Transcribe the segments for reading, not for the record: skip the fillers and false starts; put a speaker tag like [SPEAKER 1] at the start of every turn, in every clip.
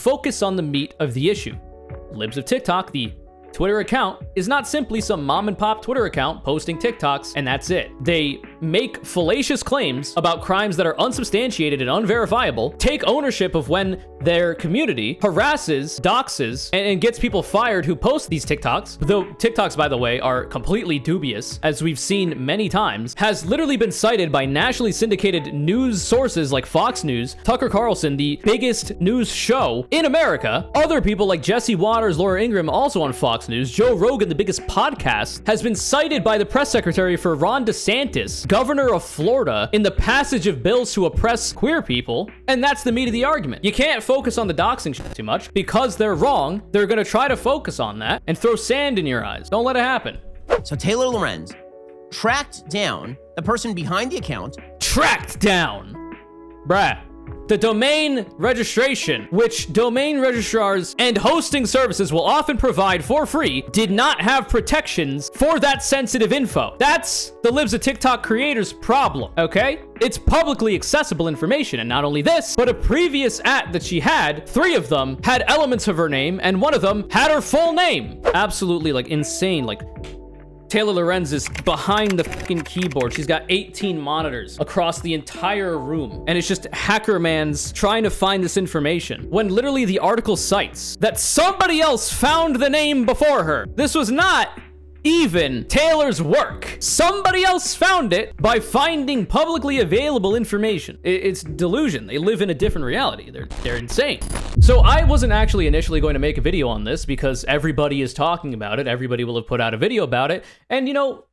[SPEAKER 1] focus on the meat of the issue. Libs of TikTok, the Twitter account, is not simply some mom and pop Twitter account posting TikToks and that's it. They make fallacious claims about crimes that are unsubstantiated and unverifiable, take ownership of when their community harasses, doxes, and gets people fired who post these TikToks. Though TikToks, by the way, are completely dubious, as we've seen many times, has literally been cited by nationally syndicated news sources like Fox News, Tucker Carlson, the biggest news show in America, other people like Jesse Waters, Laura Ingraham, also on Fox News, Joe Rogan, the biggest podcast, has been cited by the press secretary for Ron DeSantis, governor of Florida, in the passage of bills to oppress queer people, and that's the meat of the argument. You can't focus on the doxing shit too much, because they're wrong. They're gonna try to focus on that and throw sand in your eyes. Don't let it happen.
[SPEAKER 2] So Taylor Lorenz tracked down the person behind the account.
[SPEAKER 1] Tracked down! Bruh. The domain registration, which domain registrars and hosting services will often provide for free, did not have protections for that sensitive info. That's the Libs of TikTok creators' problem, okay? It's publicly accessible information, and not only this, but a previous @ that she had, 3 of them, had elements of her name, and one of them had her full name. Absolutely, like, insane, like... Taylor Lorenz is behind the fucking keyboard. She's got 18 monitors across the entire room. And it's just hacker man's trying to find this information. When literally the article cites that somebody else found the name before her. This was not even Taylor's work. Somebody else found it by finding publicly available information. It's delusion. They live in a different reality. They're insane. So I wasn't actually initially going to make a video on this because everybody is talking about it. Everybody will have put out a video about it. And you know,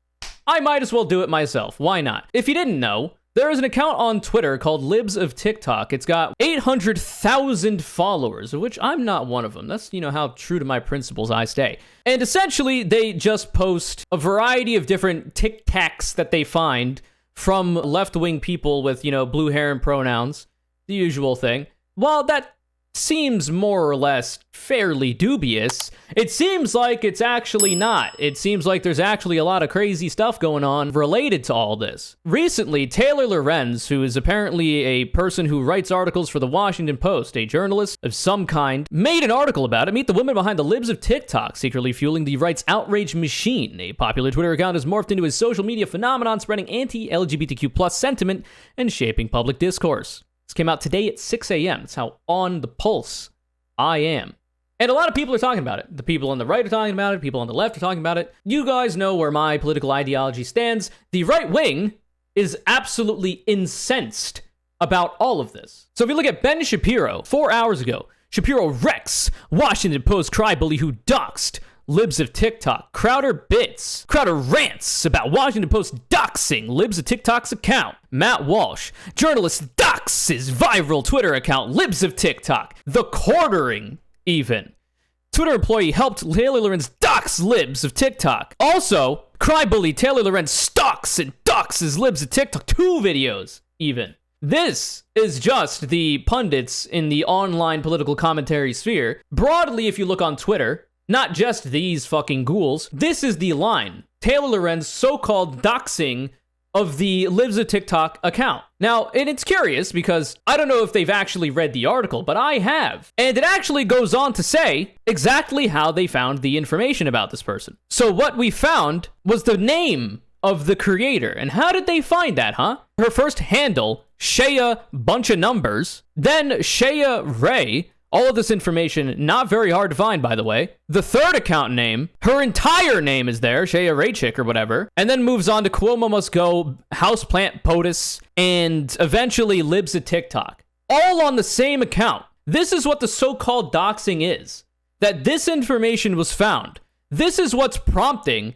[SPEAKER 1] I might as well do it myself. Why not? If you didn't know, there is an account on Twitter called Libs of TikTok. It's got 800,000 followers, of which I'm not one of them. That's, you know, how true to my principles I stay. And essentially, they just post a variety of different TikToks that they find from left-wing people with, you know, blue hair and pronouns, the usual thing. While that seems more or less fairly dubious, it seems like it's actually not. It seems like there's actually a lot of crazy stuff going on related to all this. Recently, Taylor Lorenz, who is apparently a person who writes articles for the Washington Post, a journalist of some kind, made an article about it. Meet the woman behind the Libs of TikTok, secretly fueling the right's outrage machine. A popular Twitter account has morphed into a social media phenomenon, spreading anti-LGBTQ+ sentiment and shaping public discourse. This came out today at 6 a.m. That's how on the pulse I am. And a lot of people are talking about it. The people on the right are talking about it. People on the left are talking about it. You guys know where my political ideology stands. The right wing is absolutely incensed about all of this. So if you look at Ben Shapiro, 4 hours ago, Shapiro wrecks Washington Post crybully who doxed Libs of TikTok. Crowder bits. Crowder rants about Washington Post doxing Libs of TikTok's account. Matt Walsh, journalist, doxes viral Twitter account Libs of TikTok. The quartering, even. Twitter employee helped Taylor Lorenz dox Libs of TikTok. Also, crybully Taylor Lorenz stalks and doxes Libs of TikTok. 2 videos, even. This is just the pundits in the online political commentary sphere. Broadly, if you look on Twitter, not just these fucking ghouls. This is the line. Taylor Lorenz's so-called doxing of the Libs of TikTok account. Now, and it's curious because I don't know if they've actually read the article, but I have. And it actually goes on to say exactly how they found the information about this person. So what we found was the name of the creator. And how did they find that, huh? Her first handle, Shea bunch of numbers, then Shea Ray. All of this information, not very hard to find, by the way. The third account name, her entire name is there, Shea Raychick or whatever, and then moves on to Cuomo Must Go, Houseplant POTUS, and eventually Libs of TikTok. All on the same account. This is what the so-called doxing is. That this information was found. This is what's prompting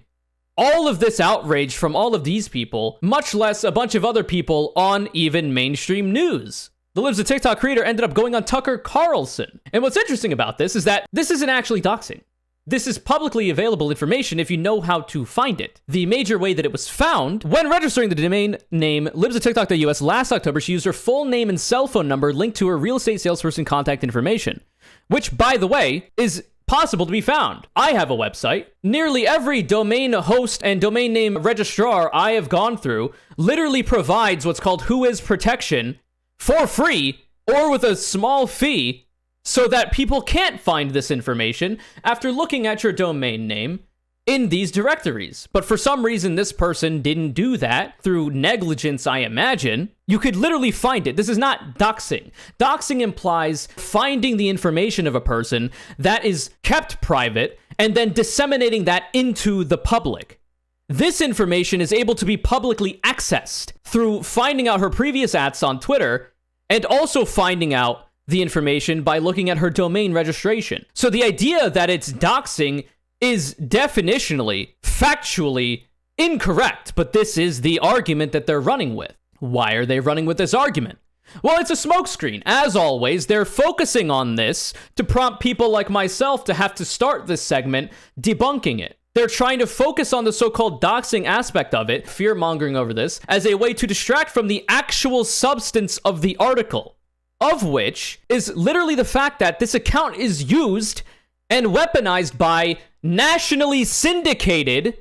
[SPEAKER 1] all of this outrage from all of these people, much less a bunch of other people on even mainstream news. The Libs of TikTok creator ended up going on Tucker Carlson. And what's interesting about this is that this isn't actually doxing. This is publicly available information if you know how to find it. The major way that it was found, when registering the domain name libsoftiktok.us last October, she used her full name and cell phone number linked to her real estate salesperson contact information, which, by the way, is possible to be found. I have a website. Nearly every domain host and domain name registrar I have gone through literally provides what's called who is protection for free or with a small fee so that people can't find this information after looking at your domain name in these directories. But for some reason, this person didn't do that through negligence, I imagine. You could literally find it. This is not doxing. Doxing implies finding the information of a person that is kept private and then disseminating that into the public. This information is able to be publicly accessed through finding out her previous ads on Twitter and also finding out the information by looking at her domain registration. So the idea that it's doxing is definitionally, factually incorrect, but this is the argument that they're running with. Why are they running with this argument? Well, it's a smokescreen. As always, they're focusing on this to prompt people like myself to have to start this segment debunking it. They're trying to focus on the so-called doxing aspect of it, fear-mongering over this, as a way to distract from the actual substance of the article, of which is literally the fact that this account is used and weaponized by nationally syndicated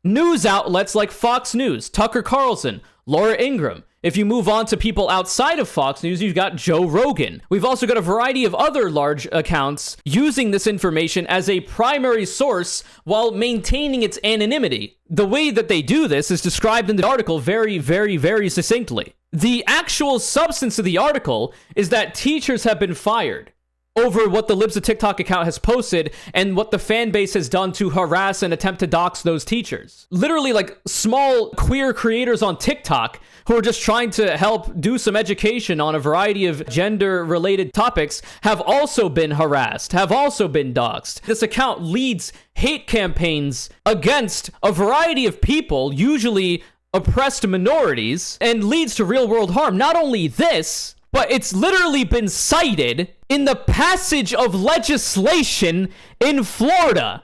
[SPEAKER 1] news outlets like Fox News, Tucker Carlson, Laura Ingraham. If you move on to people outside of Fox News, you've got Joe Rogan. We've also got a variety of other large accounts using this information as a primary source while maintaining its anonymity. The way that they do this is described in the article very, very, very succinctly. The actual substance of the article is that teachers have been fired over what the Libs of TikTok account has posted and what the fan base has done to harass and attempt to dox those teachers. Literally, like, small queer creators on TikTok who are just trying to help do some education on a variety of gender-related topics have also been harassed, have also been doxed. This account leads hate campaigns against a variety of people, usually oppressed minorities, and leads to real-world harm. Not only this, but it's literally been cited in the passage of legislation in Florida.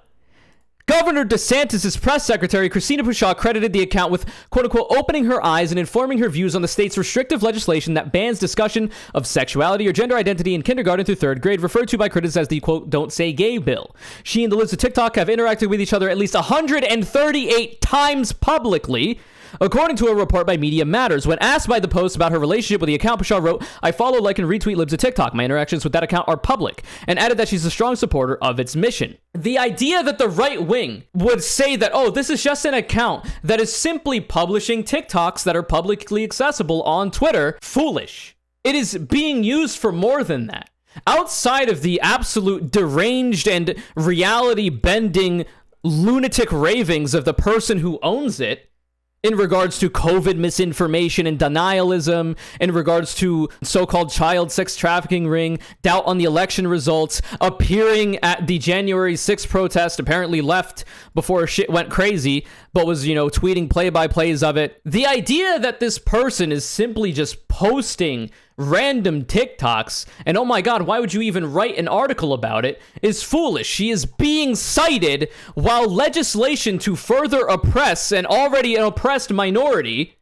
[SPEAKER 1] Governor DeSantis' press secretary, Christina Pushaw, credited the account with, quote-unquote, opening her eyes and informing her views on the state's restrictive legislation that bans discussion of sexuality or gender identity in kindergarten through third grade, referred to by critics as the, quote, don't say gay bill. She and the Libs of TikTok have interacted with each other at least 138 times publicly, according to a report by Media Matters. When asked by the Post about her relationship with the account, Pushaw wrote, I follow, like, and retweet Libs of TikTok. My interactions with that account are public, and added that she's a strong supporter of its mission. The idea that the right wing would say that, oh, this is just an account that is simply publishing TikToks that are publicly accessible on Twitter, foolish. It is being used for more than that. Outside of the absolute deranged and reality-bending lunatic ravings of the person who owns it, in regards to COVID misinformation and denialism, in regards to so-called child sex trafficking ring, doubt on the election results, appearing at the January 6th protest, apparently left before shit went crazy, but was, tweeting play-by-plays of it. The idea that this person is simply just posting random TikToks, and oh my god, why would you even write an article about it, is foolish. She is being cited while legislation to further oppress an already oppressed minority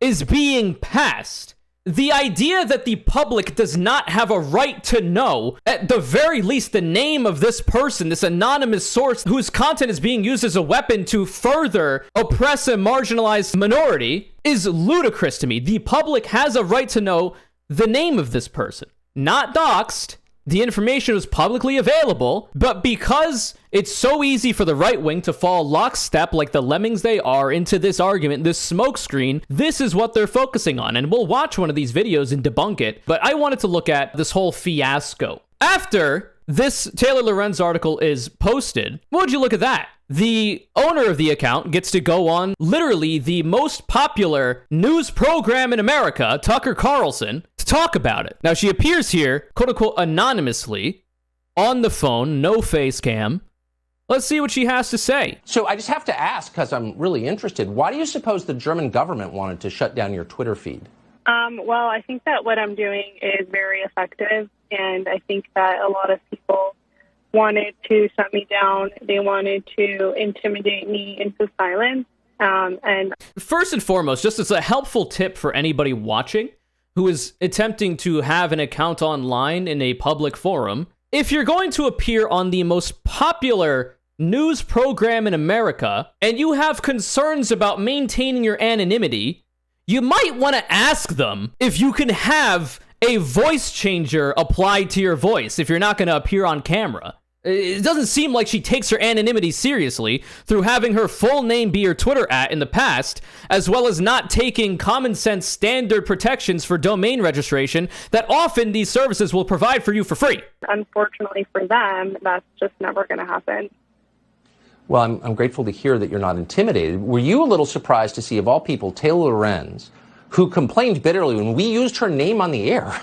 [SPEAKER 1] is being passed. The idea that the public does not have a right to know, at the very least, the name of this person, this anonymous source whose content is being used as a weapon to further oppress a marginalized minority, is ludicrous to me. The public has a right to know the name of this person. Not doxed. The information was publicly available, but because it's so easy for the right wing to fall lockstep like the lemmings they are into this argument, this smokescreen, this is what they're focusing on. And we'll watch one of these videos and debunk it, but I wanted to look at this whole fiasco. After this Taylor Lorenz article is posted, what would you look at that? The owner of the account gets to go on literally the most popular news program in America, Tucker Carlson, to talk about it. Now, she appears here, quote-unquote, anonymously, on the phone, no face cam. Let's see what she has to say.
[SPEAKER 3] So I just have to ask, because I'm really interested, why do you suppose the German government wanted to shut down your Twitter feed?
[SPEAKER 4] Well, I think that what I'm doing is very effective, and I think that a lot of people wanted to shut me down. They wanted to intimidate me into silence. And
[SPEAKER 1] first and foremost, just as a helpful tip for anybody watching who is attempting to have an account online in a public forum, if you're going to appear on the most popular news program in America and you have concerns about maintaining your anonymity, you might want to ask them if you can have a voice changer applied to your voice if you're not going to appear on camera. It doesn't seem like she takes her anonymity seriously through having her full name be her Twitter @ in the past, as well as not taking common sense standard protections for domain registration that often these services will provide for you for free.
[SPEAKER 4] Unfortunately for them, that's just never going to happen.
[SPEAKER 3] Well, I'm grateful to hear that you're not intimidated. Were you a little surprised to see, of all people, Taylor Lorenz, who complained bitterly when we used her name on the air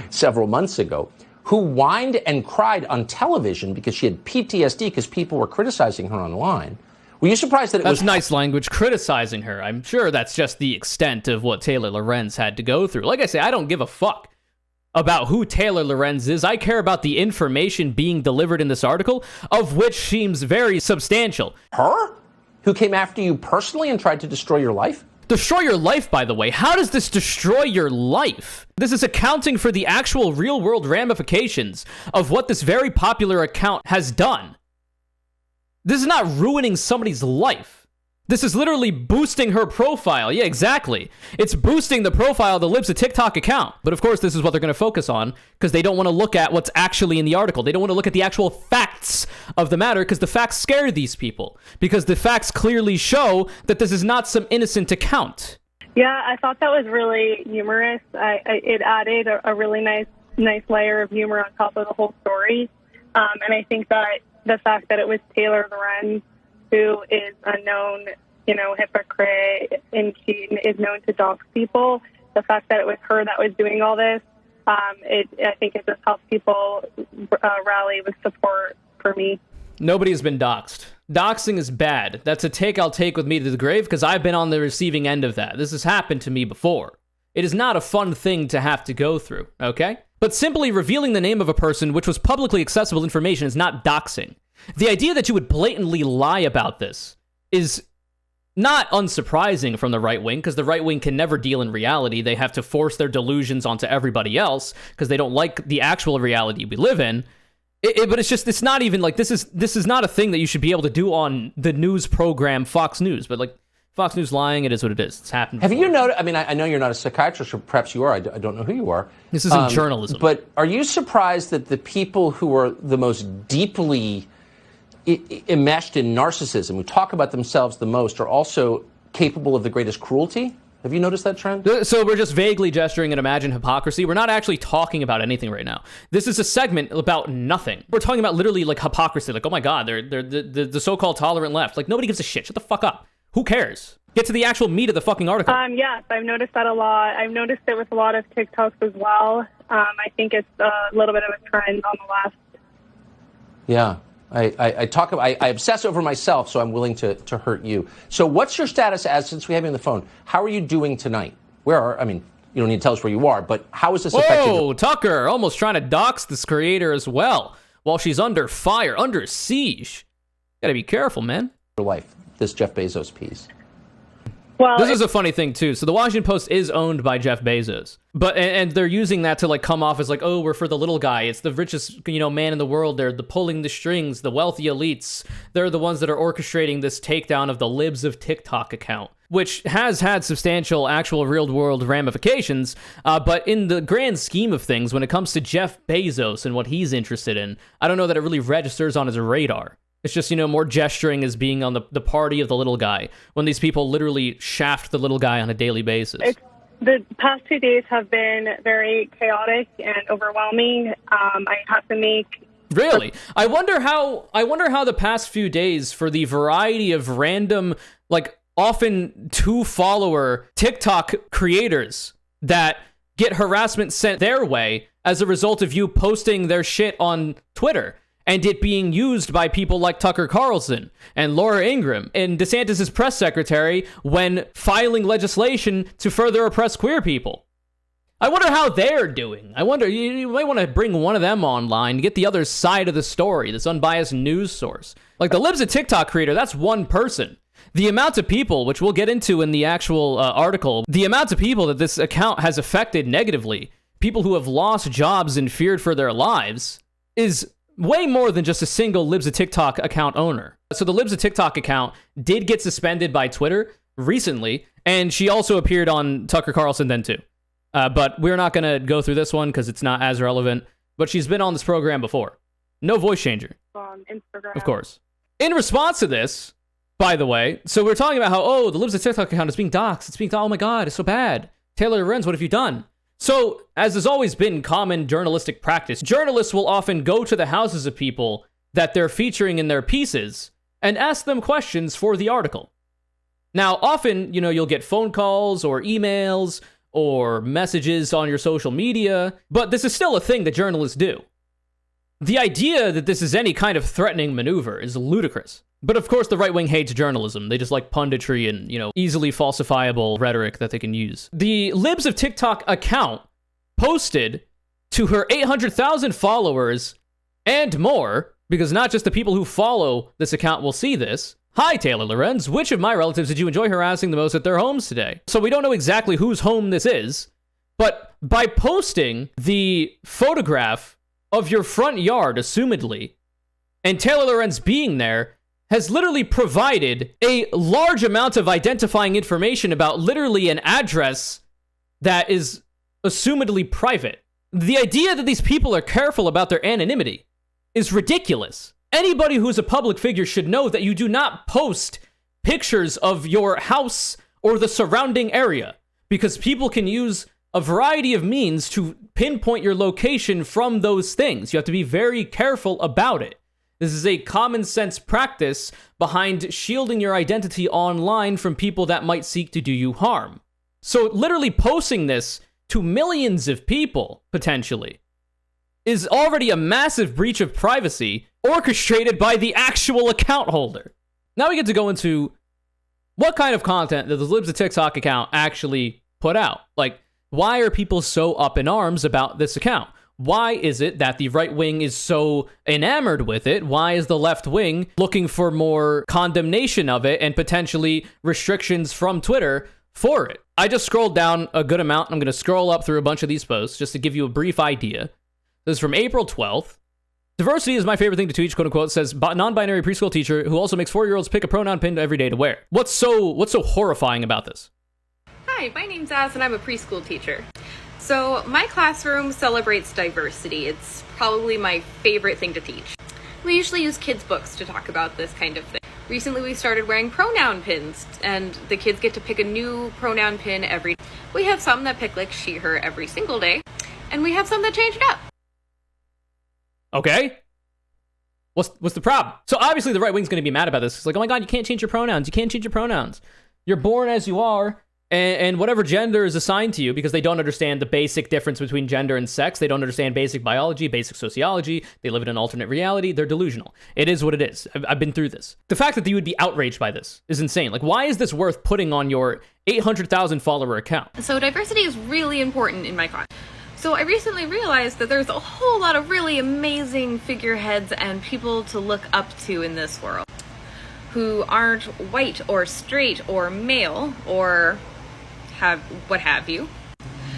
[SPEAKER 3] several months ago, who whined and cried on television because she had PTSD because people were criticizing her online? Were you surprised that it was...
[SPEAKER 1] That's nice language, criticizing her. I'm sure that's just the extent of what Taylor Lorenz had to go through. Like I say, I don't give a fuck about who Taylor Lorenz is. I care about the information being delivered in this article, of which seems very substantial.
[SPEAKER 3] Her? Who came after you personally and tried to destroy your life?
[SPEAKER 1] Destroy your life, by the way. How does this destroy your life? This is accounting for the actual real-world ramifications of what this very popular account has done. This is not ruining somebody's life. This is literally boosting her profile. Yeah, exactly. It's boosting the profile of the Libs of TikTok account. But of course, this is what they're going to focus on because they don't want to look at what's actually in the article. They don't want to look at the actual facts of the matter because the facts scare these people. Because the facts clearly show that this is not some innocent account.
[SPEAKER 4] Yeah, I thought that was really humorous. It added a really nice layer of humor on top of the whole story. And I think that the fact that it was Taylor Lorenz, who is a known, hypocrite, and she is known to dox people. The fact that it was her that was doing all this, I think it just helps people rally with support for me.
[SPEAKER 1] Nobody has been doxxed. Doxing is bad. That's a take I'll take with me to the grave because I've been on the receiving end of that. This has happened to me before. It is not a fun thing to have to go through, okay? But simply revealing the name of a person, which was publicly accessible information, is not doxing. The idea that you would blatantly lie about this is not unsurprising from the right wing, because the right wing can never deal in reality. They have to force their delusions onto everybody else because they don't like the actual reality we live in. But it's not even like this is not a thing that you should be able to do on the news program Fox News. But like Fox News lying, it is what it is. It's happened before.
[SPEAKER 3] Have you noticed? I mean, I know you're not a psychiatrist, or perhaps you are. I don't know who you are.
[SPEAKER 1] This isn't journalism.
[SPEAKER 3] But are you surprised that the people who are the most deeply enmeshed in narcissism, who talk about themselves the most, are also capable of the greatest cruelty? Have you noticed that trend?
[SPEAKER 1] So we're just vaguely gesturing at imagined hypocrisy. We're not actually talking about anything right now. This is a segment about nothing. We're talking about literally like hypocrisy. Like, oh my God, they're the so-called tolerant left. Like, nobody gives a shit. Shut the fuck up. Who cares? Get to the actual meat of the fucking article.
[SPEAKER 4] Yes, I've noticed that a lot. I've noticed it with a lot of TikToks as well. I think it's a little bit of a trend on the left.
[SPEAKER 3] Yeah. I obsess over myself, so I'm willing to hurt you. So what's your status since we have you on the phone? How are you doing tonight? You don't need to tell us where you are, but how is this affecting you?
[SPEAKER 1] Whoa, Tucker, almost trying to dox this creator as well, while she's under fire, under siege. Gotta be careful, man.
[SPEAKER 3] Your life, this Jeff Bezos piece.
[SPEAKER 1] Well, this is a funny thing too. So the Washington Post is owned by Jeff Bezos, but and they're using that to like come off as like, oh, we're for the little guy. It's the richest, man in the world. They're pulling the strings, the wealthy elites. They're the ones that are orchestrating this takedown of the Libs of TikTok account, which has had substantial actual real world ramifications. But in the grand scheme of things, when it comes to Jeff Bezos and what he's interested in, I don't know that it really registers on his radar. It's just, more gesturing as being on the party of the little guy, when these people literally shaft the little guy on a daily basis.
[SPEAKER 4] The past 2 days have been very chaotic and overwhelming. I have to make...
[SPEAKER 1] Really? I wonder how the past few days, for the variety of random, like often 2-follower TikTok creators that get harassment sent their way as a result of you posting their shit on Twitter, and it being used by people like Tucker Carlson and Laura Ingraham and DeSantis' press secretary when filing legislation to further oppress queer people. I wonder how they're doing. I wonder, you might want to bring one of them online, get the other side of the story, this unbiased news source. Like the Libs of TikTok creator, that's one person. The amount of people, which we'll get into in the actual article, the amount of people that this account has affected negatively, people who have lost jobs and feared for their lives, is way more than just a single Libs of TikTok account owner. So the Libs of TikTok account did get suspended by Twitter recently, and she also appeared on Tucker Carlson then too. But we're not going to go through this one because it's not as relevant. But she's been on this program before. No voice changer.
[SPEAKER 4] On Instagram.
[SPEAKER 1] Of course. In response to this, by the way, so we're talking about how, the Libs of TikTok account is being doxxed. It's being, oh my God, it's so bad. Taylor Lorenz, what have you done? So, as has always been common journalistic practice, journalists will often go to the houses of people that they're featuring in their pieces and ask them questions for the article. Now, often, you'll get phone calls or emails or messages on your social media, but this is still a thing that journalists do. The idea that this is any kind of threatening maneuver is ludicrous. But of course, the right wing hates journalism. They just like punditry and, easily falsifiable rhetoric that they can use. The Libs of TikTok account posted to her 800,000 followers and more, because not just the people who follow this account will see this. Hi, Taylor Lorenz. Which of my relatives did you enjoy harassing the most at their homes today? So we don't know exactly whose home this is, but by posting the photograph of your front yard, assumedly, and Taylor Lorenz being there, has literally provided a large amount of identifying information about literally an address that is assumedly private. The idea that these people are careful about their anonymity is ridiculous. Anybody who's a public figure should know that you do not post pictures of your house or the surrounding area, because people can use a variety of means to pinpoint your location from those things. You have to be very careful about it. This is a common sense practice behind shielding your identity online from people that might seek to do you harm. So literally posting this to millions of people, potentially, is already a massive breach of privacy orchestrated by the actual account holder. Now we get to go into what kind of content that the Libs of TikTok account actually put out. Like, why are people so up in arms about this account? Why is it that the right wing is so enamored with it? Why is the left wing looking for more condemnation of it and potentially restrictions from Twitter for it? I just scrolled down a good amount. I'm going to scroll up through a bunch of these posts just to give you a brief idea. This is from April 12th. Diversity is my favorite thing to teach, quote unquote, says non-binary preschool teacher who also makes 4-year-olds pick a pronoun pin every day to wear. What's so horrifying about this?
[SPEAKER 5] Hi, my name's Az and I'm a preschool teacher. So my classroom celebrates diversity. It's probably my favorite thing to teach. We usually use kids' books to talk about this kind of thing. Recently we started wearing pronoun pins, and the kids get to pick a new pronoun pin every day. We have some that pick like she, her every single day, and we have some that change it up.
[SPEAKER 1] Okay. What's the problem? So obviously the right wing's going to be mad about this. It's like, oh my God, you can't change your pronouns. You can't change your pronouns. You're born as you are. And whatever gender is assigned to you, because they don't understand the basic difference between gender and sex. They don't understand basic biology, basic sociology. They live in an alternate reality. They're delusional. It is what it is. I've been through this. The fact that you would be outraged by this is insane. Like, why is this worth putting on your 800,000 follower account?
[SPEAKER 5] So diversity is really important in my class. So I recently realized that there's a whole lot of really amazing figureheads and people to look up to in this world who aren't white or straight or male or what have you,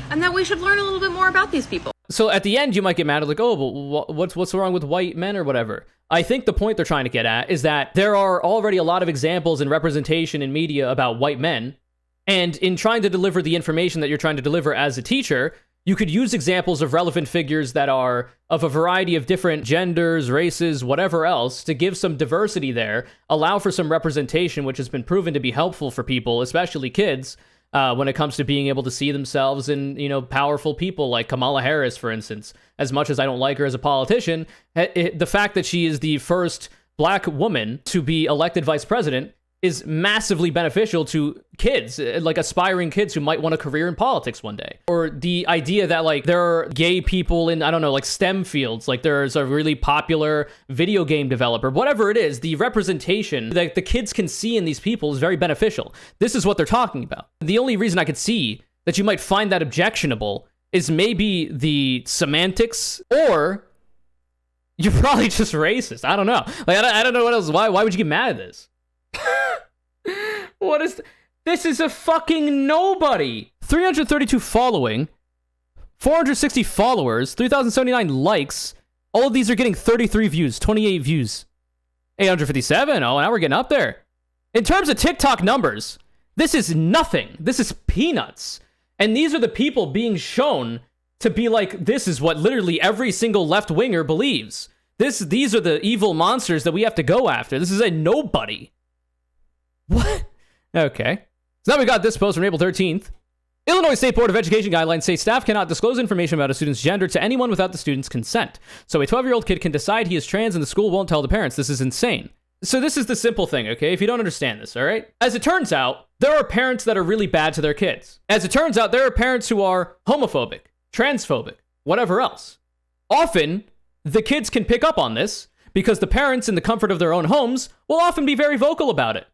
[SPEAKER 5] and that we should learn a little bit more about these people. So
[SPEAKER 1] at the end, you might get mad at like, oh, but what's wrong with white men or whatever? I think the point they're trying to get at is that there are already a lot of examples and representation in media about white men, and in trying to deliver the information that you're trying to deliver as a teacher, you could use examples of relevant figures that are of a variety of different genders, races, whatever else, to give some diversity there, allow for some representation, which has been proven to be helpful for people, especially kids, when it comes to being able to see themselves in, powerful people like Kamala Harris, for instance. As much as I don't like her as a politician, the fact that she is the first black woman to be elected vice president is massively beneficial to kids, like aspiring kids who might want a career in politics one day. Or the idea that like there are gay people in, I don't know, like STEM fields, like there's a really popular video game developer, whatever it is, the representation that the kids can see in these people is very beneficial. This is what they're talking about. The only reason I could see that you might find that objectionable is maybe the semantics, or you're probably just racist. I don't know. Like, I don't know what else. Why would you get mad at this? What is this? Is a fucking nobody. 332 following, 460 followers, 3,079 likes. All of these are getting 33 views, 28 views, 857. Oh, now we're getting up there. In terms of TikTok numbers, this is nothing. This is peanuts. And these are the people being shown to be like, this is what literally every single left-winger believes. These are the evil monsters that we have to go after. This is a nobody. What? Okay. So now we got this post from April 13th. Illinois State Board of Education guidelines say staff cannot disclose information about a student's gender to anyone without the student's consent. So a 12-year-old kid can decide he is trans and the school won't tell the parents. This is insane. So this is the simple thing, okay? If you don't understand this, all right? As it turns out, there are parents that are really bad to their kids. As it turns out, there are parents who are homophobic, transphobic, whatever else. Often, the kids can pick up on this because the parents, in the comfort of their own homes, will often be very vocal about it.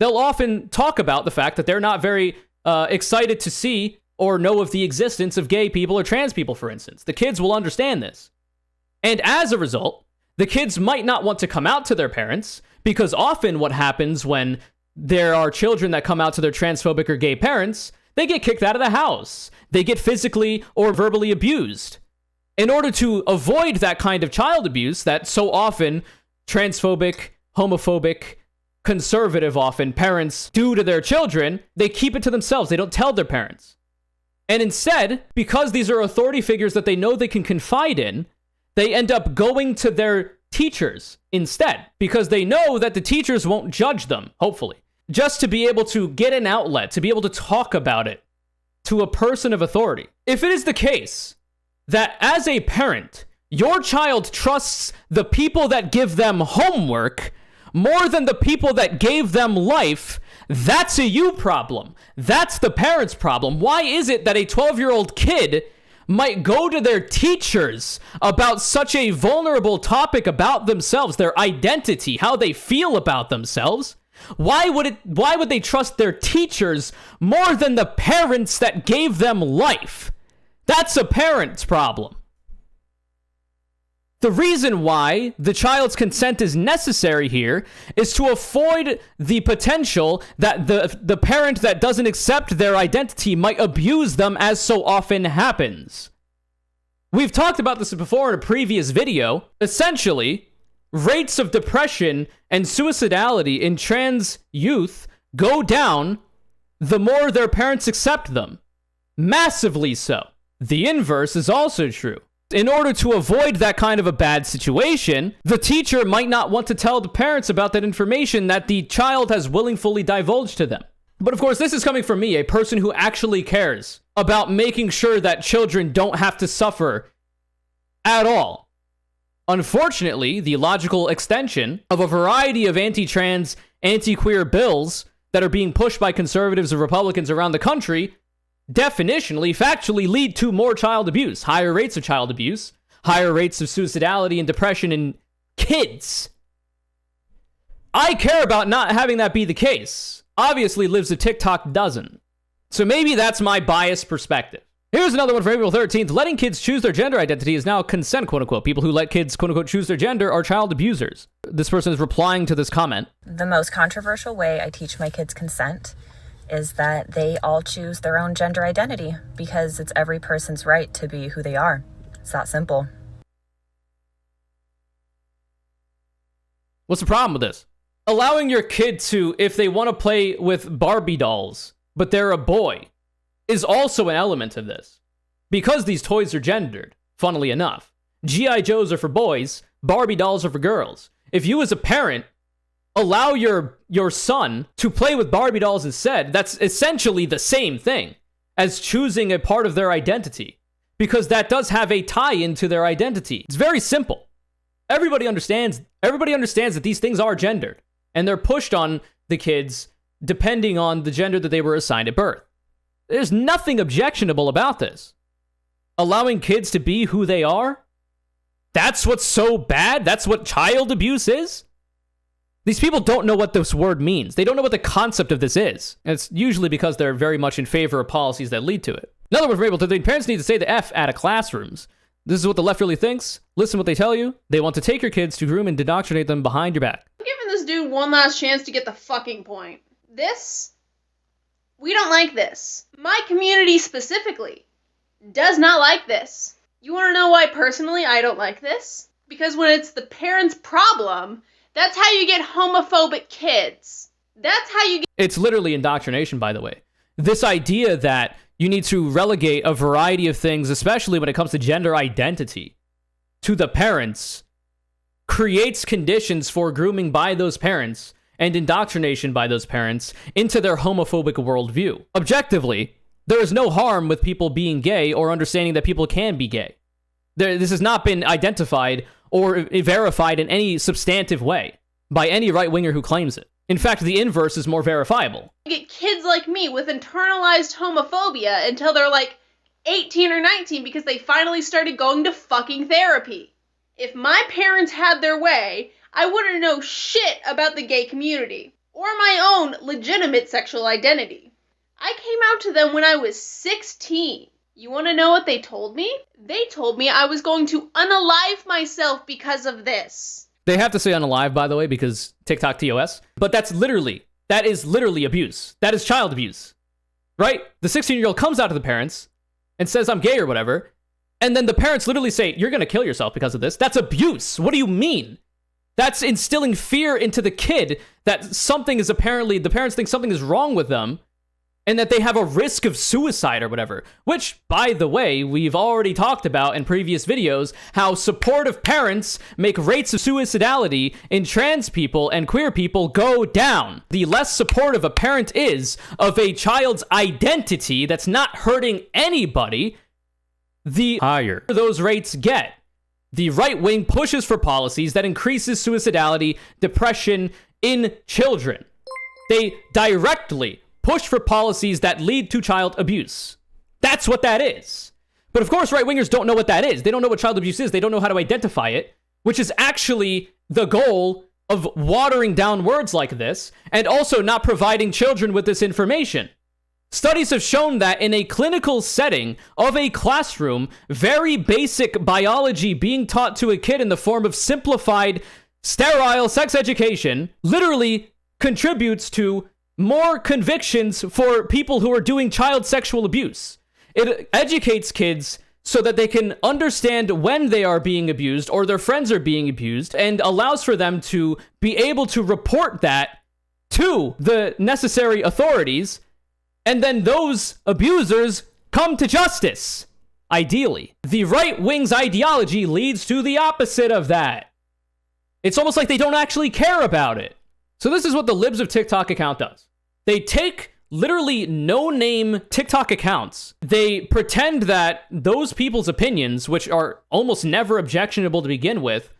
[SPEAKER 1] They'll often talk about the fact that they're not very excited to see or know of the existence of gay people or trans people, for instance. The kids will understand this. And as a result, the kids might not want to come out to their parents because often what happens when there are children that come out to their transphobic or gay parents, they get kicked out of the house. They get physically or verbally abused. In order to avoid that kind of child abuse that so often transphobic, homophobic, conservative often parents do to their children, they keep it to themselves. They don't tell their parents. And instead, because these are authority figures that they know they can confide in, they end up going to their teachers instead because they know that the teachers won't judge them, hopefully, just to be able to get an outlet, to be able to talk about it to a person of authority. If it is the case that as a parent, your child trusts the people that give them homework more than the people that gave them life, that's a you problem. That's the parent's problem. Why is it that a 12-year-old kid might go to their teachers about such a vulnerable topic about themselves, their identity, how they feel about themselves? Why would they trust their teachers more than the parents that gave them life? That's a parent's problem. The reason why the child's consent is necessary here is to avoid the potential that the parent that doesn't accept their identity might abuse them, as so often happens. We've talked about this before in a previous video. Essentially, rates of depression and suicidality in trans youth go down the more their parents accept them. Massively so. The inverse is also true. In order to avoid that kind of a bad situation, the teacher might not want to tell the parents about that information that the child has willingly divulged to them. But of course, this is coming from me, a person who actually cares about making sure that children don't have to suffer at all. Unfortunately, the logical extension of a variety of anti-trans, anti-queer bills that are being pushed by conservatives and Republicans around the country definitionally, factually lead to more child abuse, higher rates of child abuse, higher rates of suicidality and depression in kids. I care about not having that be the case. Obviously, Lives of TikTok doesn't. So maybe that's my biased perspective. Here's another one from April 13th. Letting kids choose their gender identity is now consent, quote unquote. People who let kids, quote unquote, choose their gender are child abusers. This person is replying to this comment.
[SPEAKER 6] The most controversial way I teach my kids consent is that they all choose their own gender identity because it's every person's right to be who they are. It's that simple.
[SPEAKER 1] What's the problem with this? Allowing your kid to, if they want to play with Barbie dolls, but they're a boy, is also an element of this. Because these toys are gendered, funnily enough. G.I. Joes are for boys, Barbie dolls are for girls. If you as a parent allow your son to play with Barbie dolls instead, that's essentially the same thing as choosing a part of their identity, because that does have a tie into their identity. It's very simple. Everybody understands that these things are gendered, and they're pushed on the kids depending on the gender that they were assigned at birth. There's nothing objectionable about this. Allowing kids to be who they are? That's what's so bad? That's what child abuse is? These people don't know what this word means. They don't know what the concept of this is. And it's usually because they're very much in favor of policies that lead to it. Another one from April 13th. Parents need to say the F out of classrooms. This is what the left really thinks. Listen to what they tell you. They want to take your kids to groom and indoctrinate them behind your back.
[SPEAKER 7] I'm giving this dude one last chance to get the fucking point. We don't like this. My community specifically does not like this. You want to know why personally I don't like this? Because when it's the parent's problem, that's how you get homophobic kids. That's how you get...
[SPEAKER 1] It's literally indoctrination, by the way. This idea that you need to relegate a variety of things, especially when it comes to gender identity, to the parents, creates conditions for grooming by those parents and indoctrination by those parents into their homophobic worldview. Objectively, there is no harm with people being gay or understanding that people can be gay. This has not been identified or verified in any substantive way by any right-winger who claims it. In fact, the inverse is more verifiable.
[SPEAKER 7] You get kids like me with internalized homophobia until they're like 18 or 19 because they finally started going to fucking therapy. If my parents had their way, I wouldn't know shit about the gay community or my own legitimate sexual identity. I came out to them when I was 16. You want to know what they told me? They told me I was going to unalive myself because of this.
[SPEAKER 1] They have to say unalive, by the way, because TikTok TOS. But that is literally abuse. That is child abuse, right? The 16-year-old comes out to the parents and says, I'm gay or whatever. And then the parents literally say, you're going to kill yourself because of this. That's abuse. What do you mean? That's instilling fear into the kid that something is apparently, the parents think something is wrong with them and that they have a risk of suicide or whatever. Which, by the way, we've already talked about in previous videos, how supportive parents make rates of suicidality in trans people and queer people go down. The less supportive a parent is of a child's identity that's not hurting anybody, the higher those rates get. The right wing pushes for policies that increases suicidality, depression in children. They directly push for policies that lead to child abuse. That's what that is. But of course, right-wingers don't know what that is. They don't know what child abuse is. They don't know how to identify it, which is actually the goal of watering down words like this and also not providing children with this information. Studies have shown that in a clinical setting of a classroom, very basic biology being taught to a kid in the form of simplified, sterile sex education literally contributes to more convictions for people who are doing child sexual abuse. It educates kids so that they can understand when they are being abused or their friends are being abused and allows for them to be able to report that to the necessary authorities, and then those abusers come to justice, ideally. The right wing's ideology leads to the opposite of that. It's almost like they don't actually care about it. So this is what the libs of TikTok account does. They take literally no-name TikTok accounts. They pretend that those people's opinions, which are almost never objectionable to begin with,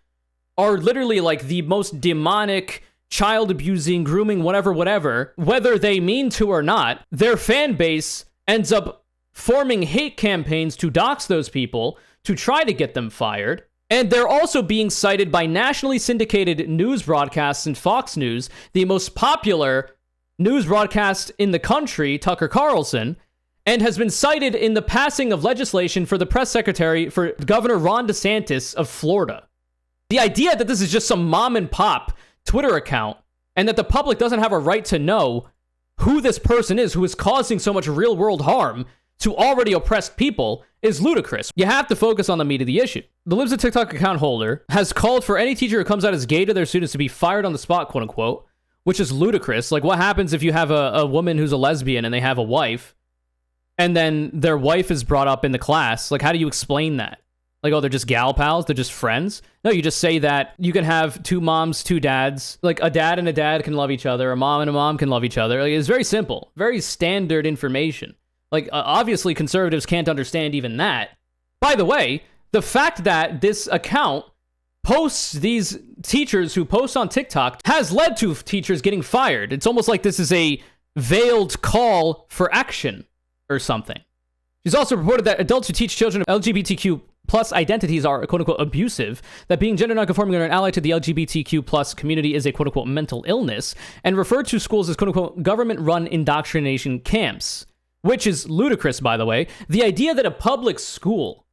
[SPEAKER 1] are literally like the most demonic, child-abusing, grooming, whatever, whether they mean to or not. Their fan base ends up forming hate campaigns to dox those people, to try to get them fired. And they're also being cited by nationally syndicated news broadcasts and Fox News, the most popular news broadcast in the country, Tucker Carlson, and has been cited in the passing of legislation for the press secretary for Governor Ron DeSantis of Florida. The idea that this is just some mom and pop Twitter account and that the public doesn't have a right to know who this person is who is causing so much real world harm to already oppressed people is ludicrous. You have to focus on the meat of the issue. The Libs of TikTok account holder has called for any teacher who comes out as gay to their students to be fired on the spot, quote unquote, which is ludicrous. Like, what happens if you have a woman who's a lesbian and they have a wife, and then their wife is brought up in the class? Like, how do you explain that? Like, oh, they're just gal pals? They're just friends? No, you just say that you can have two moms, two dads. Like, a dad and a dad can love each other. A mom and a mom can love each other. Like, it's very simple. Very standard information. Like, obviously, conservatives can't understand even that. By the way, the fact that this account posts these teachers who post on TikTok has led to teachers getting fired. It's almost like this is a veiled call for action or something. She's also reported that adults who teach children of LGBTQ plus identities are, quote unquote, abusive, that being gender nonconforming or an ally to the LGBTQ plus community is a, quote unquote, mental illness, and referred to schools as, quote unquote, government-run indoctrination camps, which is ludicrous, by the way. The idea that a public school,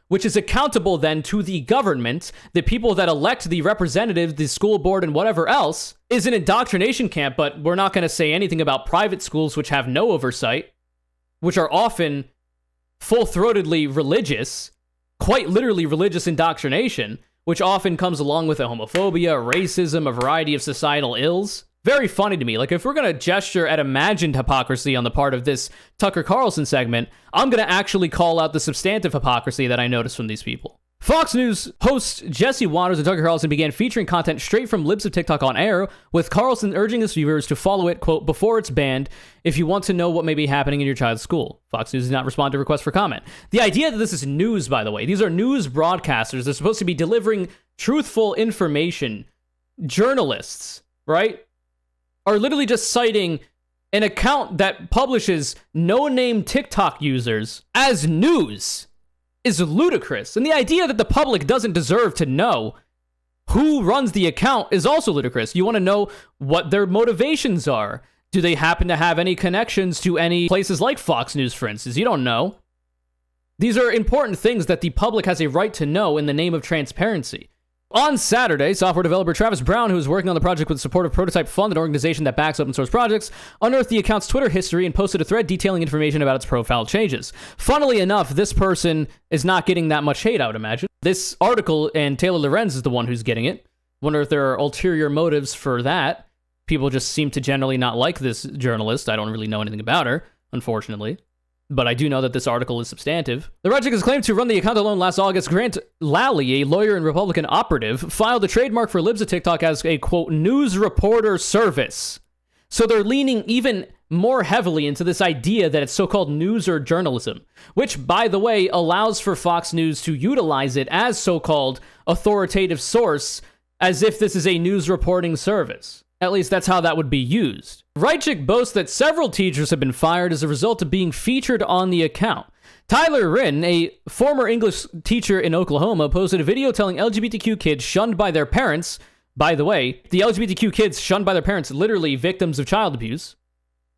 [SPEAKER 1] which is accountable then to the government, the people that elect the representative, the school board, and whatever else, is an indoctrination camp, but we're not going to say anything about private schools which have no oversight, which are often full-throatedly religious, quite literally religious indoctrination, which often comes along with a homophobia, racism, a variety of societal ills. very funny to me. Like, if we're going to gesture at imagined hypocrisy on the part of this Tucker Carlson segment, I'm going to actually call out the substantive hypocrisy that I noticed from these people. Fox News hosts Jesse Waters and Tucker Carlson began featuring content straight from Libs of TikTok on air, with Carlson urging his viewers to follow it, quote, before it's banned if you want to know what may be happening in your child's school. Fox News did not respond to requests for comment. The idea that this is news, by the way, these are news broadcasters. They're supposed to be delivering truthful information. Journalists, right, are literally just citing an account that publishes no-name TikTok users as news is ludicrous. And the idea that the public doesn't deserve to know who runs the account is also ludicrous. You want to know what their motivations are. Do they happen to have any connections to any places like Fox News, for instance? You don't know. These are important things that the public has a right to know in the name of transparency. On Saturday, software developer Travis Brown, who is working on the project with the support of Prototype Fund, an organization that backs open source projects, unearthed the account's Twitter history and posted a thread detailing information about its profile changes. Funnily enough, this person is not getting that much hate, I would imagine. This article, and Taylor Lorenz is the one who's getting it. Wonder if there are ulterior motives for that. People just seem to generally not like this journalist. I don't really know anything about her, unfortunately. But I do know that this article is substantive. The Red Chick has claimed to run the account alone last August. Grant Lally, a lawyer and Republican operative, filed a trademark for Libs of TikTok as a, quote, news reporter service. So they're leaning even more heavily into this idea that it's so-called news or journalism, which, by the way, allows for Fox News to utilize it as so-called authoritative source, as if this is a news reporting service. At least that's how that would be used. Rychik boasts that several teachers have been fired as a result of being featured on the account. Tyler Rinn, a former English teacher in Oklahoma, posted a video telling LGBTQ kids shunned by their parents. By the way, the LGBTQ kids shunned by their parents, literally victims of child abuse.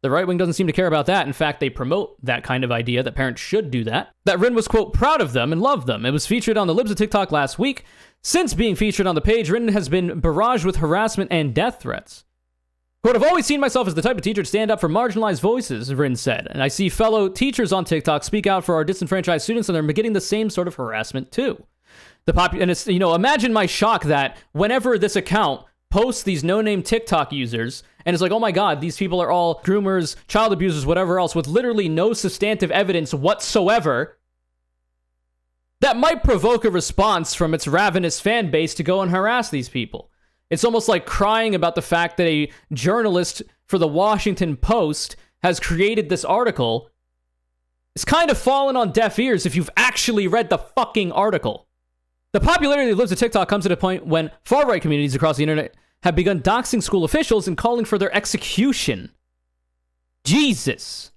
[SPEAKER 1] The right wing doesn't seem to care about that. In fact, they promote that kind of idea that parents should do that. That Rinn was, quote, proud of them and loved them. It was featured on the Libs of TikTok last week. Since being featured on the page, Rinn has been barraged with harassment and death threats. Quote, I've always seen myself as the type of teacher to stand up for marginalized voices, Rinn said, and I see fellow teachers on TikTok speak out for our disenfranchised students, and they're getting the same sort of harassment too. And it's, imagine my shock that whenever this account posts these no-name TikTok users, and it's like, oh my god, these people are all groomers, child abusers, whatever else, with literally no substantive evidence whatsoever, that might provoke a response from its ravenous fan base to go and harass these people. It's almost like crying about the fact that a journalist for the Washington Post has created this article. It's kind of fallen on deaf ears if you've actually read the fucking article. The popularity of Libs of TikTok comes at a point when far-right communities across the internet have begun doxing school officials and calling for their execution. Jesus.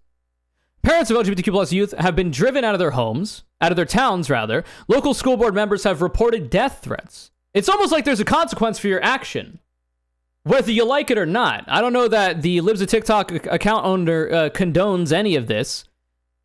[SPEAKER 1] Parents of LGBTQ+ youth have been driven out of their homes, out of their towns, rather. Local school board members have reported death threats. It's almost like there's a consequence for your action, whether you like it or not. I don't know that the Libs of TikTok account owner condones any of this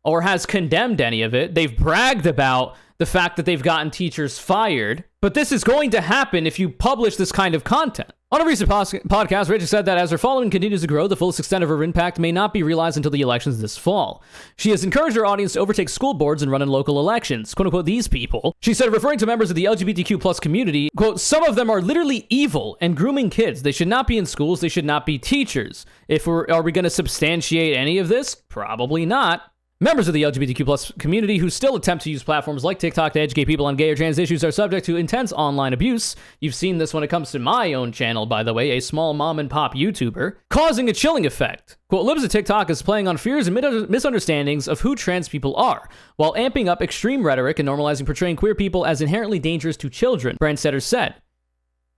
[SPEAKER 1] or has condemned any of it. They've bragged about the fact that they've gotten teachers fired, but this is going to happen if you publish this kind of content. On a recent podcast, Rachel said that as her following continues to grow, the fullest extent of her impact may not be realized until the elections this fall. She has encouraged her audience to overtake school boards and run in local elections. Quote unquote, these people. She said, referring to members of the LGBTQ+ community, quote, some of them are literally evil and grooming kids. They should not be in schools. They should not be teachers. Are we going to substantiate any of this? Probably not. Members of the LGBTQ+ community who still attempt to use platforms like TikTok to educate people on gay or trans issues are subject to intense online abuse. You've seen this when it comes to my own channel, by the way, a small mom-and-pop YouTuber, causing a chilling effect. Quote, Libs of TikTok is playing on fears and misunderstandings of who trans people are, while amping up extreme rhetoric and normalizing portraying queer people as inherently dangerous to children, Brandstetter said.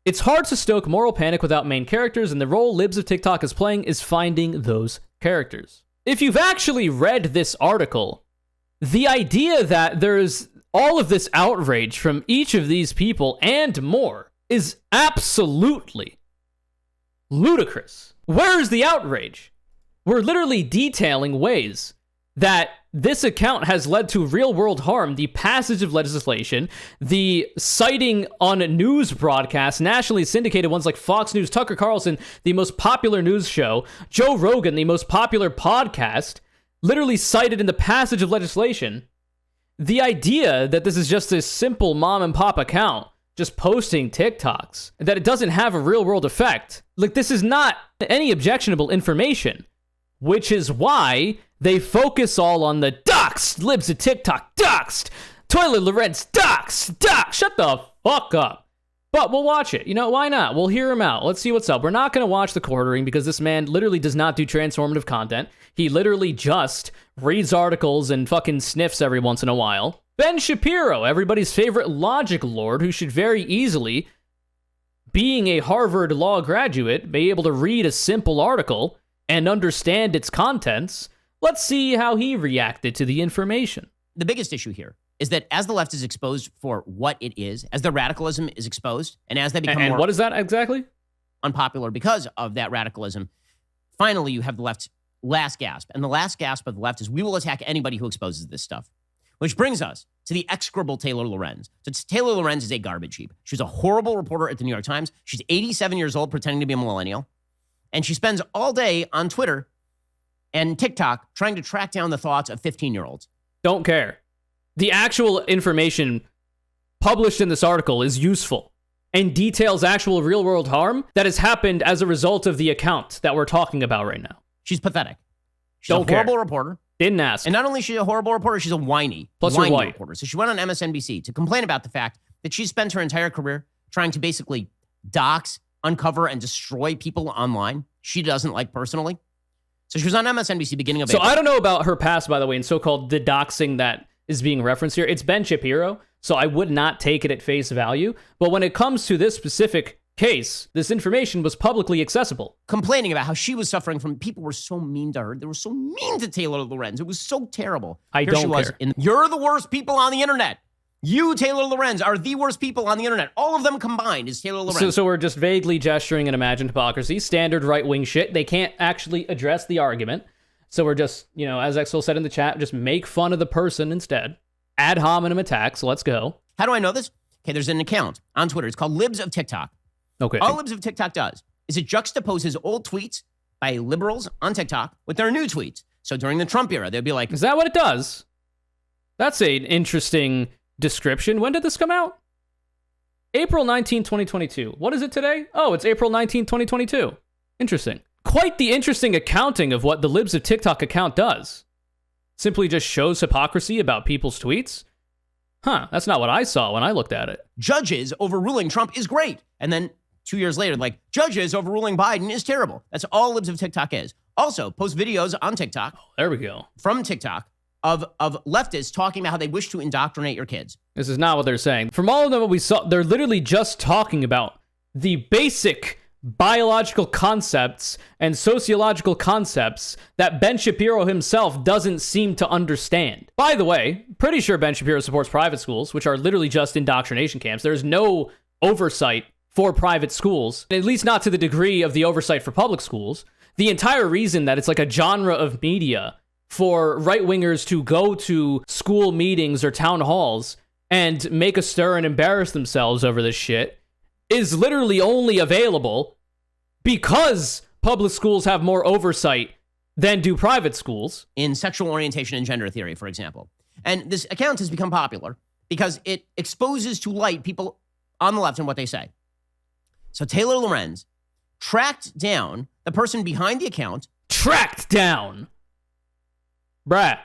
[SPEAKER 1] It's hard to stoke moral panic without main characters, and the role Libs of TikTok is playing is finding those characters. If you've actually read this article, the idea that there's all of this outrage from each of these people and more is absolutely ludicrous. Where is the outrage? We're literally detailing ways that this account has led to real-world harm, the passage of legislation, the citing on news broadcasts, nationally syndicated ones like Fox News, Tucker Carlson, the most popular news show, Joe Rogan, the most popular podcast, literally cited in the passage of legislation. The idea that this is just a simple mom-and-pop account just posting TikToks, that it doesn't have a real world effect. Like, this is not any objectionable information, which is why they focus all on the doxed, libs of TikTok, doxed, Toilet Lorenz, doxed, shut the fuck up. But we'll watch it. You know, why not? We'll hear him out. Let's see what's up. We're not going to watch the quartering because this man literally does not do transformative content. He literally just reads articles and fucking sniffs every once in a while. Ben Shapiro, everybody's favorite logic lord, who should very easily, being a Harvard law graduate, be able to read a simple article and understand its contents. Let's see how he reacted to the information.
[SPEAKER 2] The biggest issue here is that as the left is exposed for what it is, as their radicalism is exposed, and as they become more
[SPEAKER 1] what is that exactly?
[SPEAKER 2] Unpopular because of that radicalism, finally you have the left's last gasp. And the last gasp of the left is we will attack anybody who exposes this stuff. Which brings us to the execrable Taylor Lorenz. So Taylor Lorenz is a garbage heap. She was a horrible reporter at the New York Times. She's 87 years old, pretending to be a millennial. And she spends all day on Twitter and TikTok trying to track down the thoughts of 15-year-olds.
[SPEAKER 1] Don't care. The actual information published in this article is useful and details actual real-world harm that has happened as a result of the account that we're talking about right now.
[SPEAKER 2] She's pathetic. She's a horrible reporter.
[SPEAKER 1] Didn't ask.
[SPEAKER 2] And not only is she a horrible reporter, she's a whiny
[SPEAKER 1] you're white.
[SPEAKER 2] reporter. So she went on MSNBC to complain about the fact that she spent her entire career trying to basically dox, uncover, and destroy people online she doesn't like personally. So she was on MSNBC beginning of April.
[SPEAKER 1] So I don't know about her past, by the way, and so-called the doxing that is being referenced here. It's Ben Shapiro, so I would not take it at face value. But when it comes to this specific case, this information was publicly accessible.
[SPEAKER 2] Complaining about how she was suffering from people were so mean to her. They were so mean to Taylor Lorenz. It was so terrible.
[SPEAKER 1] Here
[SPEAKER 2] she was
[SPEAKER 1] care.
[SPEAKER 2] You're the worst people on the internet. You, Taylor Lorenz, are the worst people on the internet. All of them combined is Taylor Lorenz.
[SPEAKER 1] So we're just vaguely gesturing an imagined hypocrisy. Standard right-wing shit. They can't actually address the argument. So we're just, you know, as Exel said in the chat, just make fun of the person instead. Ad hominem attacks. Let's go.
[SPEAKER 2] How do I know this? Okay, there's an account on Twitter. It's called Libs of TikTok.
[SPEAKER 1] Okay.
[SPEAKER 2] All Libs of TikTok does is it juxtaposes old tweets by liberals on TikTok with their new tweets. So during the Trump era, they'd be like...
[SPEAKER 1] Is that what it does? That's an interesting description. When did this come out? April 19, 2022. What is it today? Oh, it's April 19, 2022. Interesting. Quite the interesting accounting of what the Libs of TikTok account does. Simply just shows hypocrisy about people's tweets? Huh, that's not what I saw when I looked at it.
[SPEAKER 2] Judges overruling Trump is great. And then 2 years later, like, judges overruling Biden is terrible. That's all Libs of TikTok is. Also, post videos on TikTok.
[SPEAKER 1] Oh, there we go.
[SPEAKER 2] From TikTok of leftists talking about how they wish to indoctrinate your kids.
[SPEAKER 1] This is not what they're saying. From all of them, what we saw, they're literally just talking about the basic biological concepts and sociological concepts that Ben Shapiro himself doesn't seem to understand. By the way, pretty sure Ben Shapiro supports private schools, which are literally just indoctrination camps. There's no oversight for private schools, at least not to the degree of the oversight for public schools. The entire reason that it's like a genre of media for right-wingers to go to school meetings or town halls and make a stir and embarrass themselves over this shit is literally only available because public schools have more oversight than do private schools.
[SPEAKER 2] In sexual orientation and gender theory, for example. And this account has become popular because it exposes to light people on the left and what they say. So Taylor Lorenz tracked down the person behind the account.
[SPEAKER 1] Tracked down? Bruh.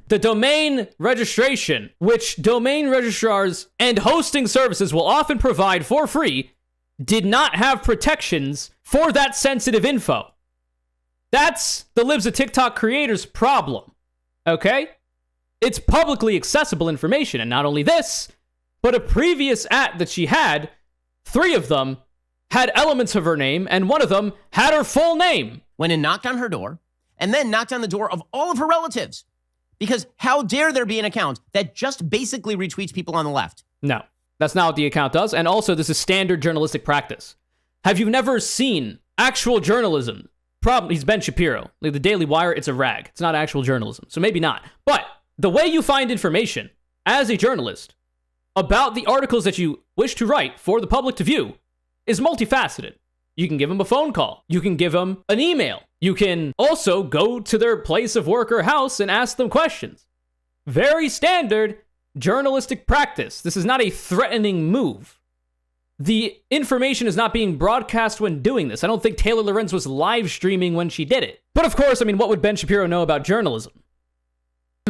[SPEAKER 1] The domain registration, which domain registrars and hosting services will often provide for free, did not have protections for that sensitive info. That's the Libs of TikTok creators' problem, okay? It's publicly accessible information, and not only this, but a previous @ that she had, 3 of them had elements of her name, and 1 of them had her full name.
[SPEAKER 2] Went and knocked on her door, and then knocked on the door of all of her relatives. Because how dare there be an account that just basically retweets people on the left?
[SPEAKER 1] No, that's not what the account does. And also, this is standard journalistic practice. Have you never seen actual journalism? He's Ben Shapiro. Like the Daily Wire, it's a rag. It's not actual journalism. So maybe not. But the way you find information as a journalist about the articles that you wish to write for the public to view is multifaceted. You can give them a phone call. You can give them an email. You can also go to their place of work or house and ask them questions. Very standard journalistic practice. This is not a threatening move. the information is not being broadcast when doing this. I don't think Taylor Lorenz was live streaming when she did it. But of course, I mean, what would Ben Shapiro know about journalism?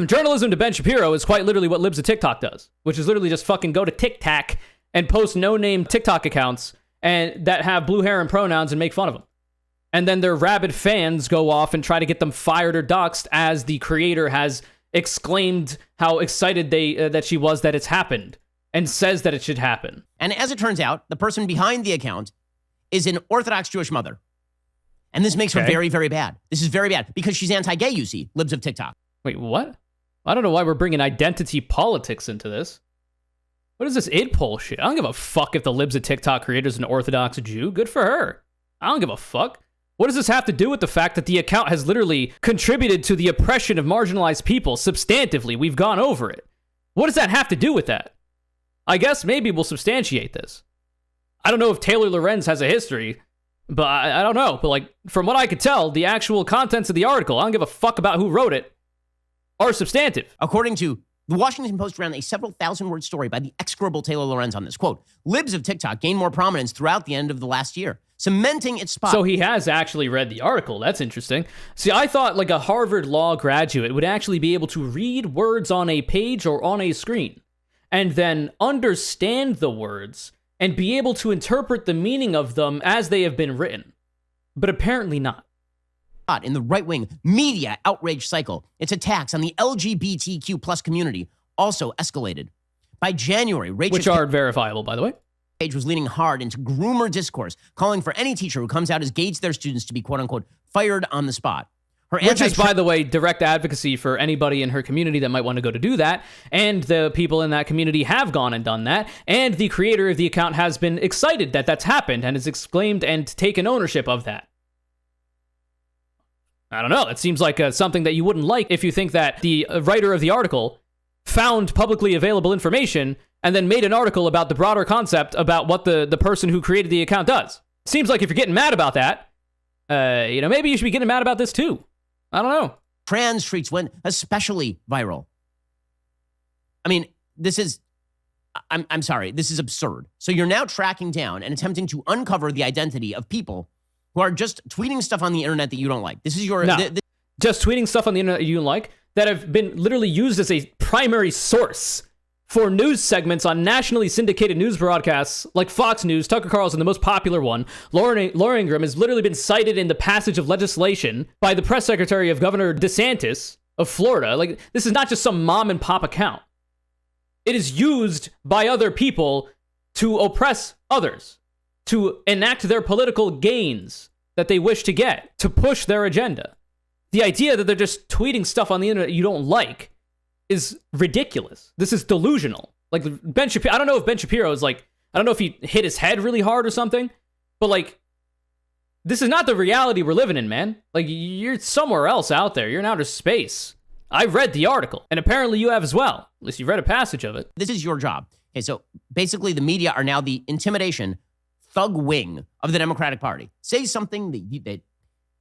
[SPEAKER 1] Journalism to Ben Shapiro is quite literally what Libs of TikTok does, which is literally just fucking go to TikTok and post no-name TikTok accounts and that have blue hair and pronouns and make fun of them. And then their rabid fans go off and try to get them fired or doxxed as the creator has exclaimed how excited that she was that it's happened and says that it should happen.
[SPEAKER 2] And as it turns out, the person behind the account is an Orthodox Jewish mother. And this makes her very, very bad. This is very bad because she's anti-gay, you see, Libs of TikTok.
[SPEAKER 1] Wait, what? I don't know why we're bringing identity politics into this. What is this id poll shit? I don't give a fuck if the Libs of TikTok creator is an Orthodox Jew. Good for her. I don't give a fuck. What does this have to do with the fact that the account has literally contributed to the oppression of marginalized people substantively? We've gone over it. What does that have to do with that? I guess maybe we'll substantiate this. I don't know if Taylor Lorenz has a history, but I don't know. But like, from what I could tell, the actual contents of the article, I don't give a fuck about who wrote it, are substantive.
[SPEAKER 2] According to the Washington Post, ran a several thousand-word story by the execrable Taylor Lorenz on this. Quote, Libs of TikTok gained more prominence throughout the end of the last year, cementing its spot.
[SPEAKER 1] So he has actually read the article. That's interesting. See, I thought like a Harvard law graduate would actually be able to read words on a page or on a screen and then understand the words and be able to interpret the meaning of them as they have been written. But apparently not.
[SPEAKER 2] In the right-wing media outrage cycle, its attacks on the LGBTQ plus community also escalated. By January,
[SPEAKER 1] which are verifiable, by the way.
[SPEAKER 2] Page was leaning hard into groomer discourse, calling for any teacher who comes out as gay to their students to be quote-unquote fired on the spot.
[SPEAKER 1] Which is, by the way, direct advocacy for anybody in her community that might want to go to do that. And the people in that community have gone and done that. And the creator of the account has been excited that that's happened and has exclaimed and taken ownership of that. I don't know. It seems like something that you wouldn't like if you think that the writer of the article found publicly available information and then made an article about the broader concept about what the person who created the account does. Seems like if you're getting mad about that, maybe you should be getting mad about this too. I don't know.
[SPEAKER 2] Trans tweets went especially viral. I mean, I'm sorry, this is absurd. So you're now tracking down and attempting to uncover the identity of people who are just tweeting stuff on the internet that you don't like. This is your...
[SPEAKER 1] just tweeting stuff on the internet that you don't like that have been literally used as a primary source for news segments on nationally syndicated news broadcasts like Fox News, Tucker Carlson, the most popular one. Laura Ingraham has literally been cited in the passage of legislation by the press secretary of Governor DeSantis of Florida. Like, this is not just some mom and pop account. It is used by other people to oppress others, to enact their political gains that they wish to get, to push their agenda. The idea that they're just tweeting stuff on the internet you don't like is ridiculous. This is delusional. Like, Ben Shapiro, I don't know if Ben Shapiro is like, I don't know if he hit his head really hard or something, but like, this is not the reality we're living in, man. Like, you're somewhere else out there. You're in outer space. I read the article, and apparently you have as well. At least you read a passage of it.
[SPEAKER 2] This is your job. Okay, so basically the media are now the intimidation thug wing of the Democratic Party. Say something that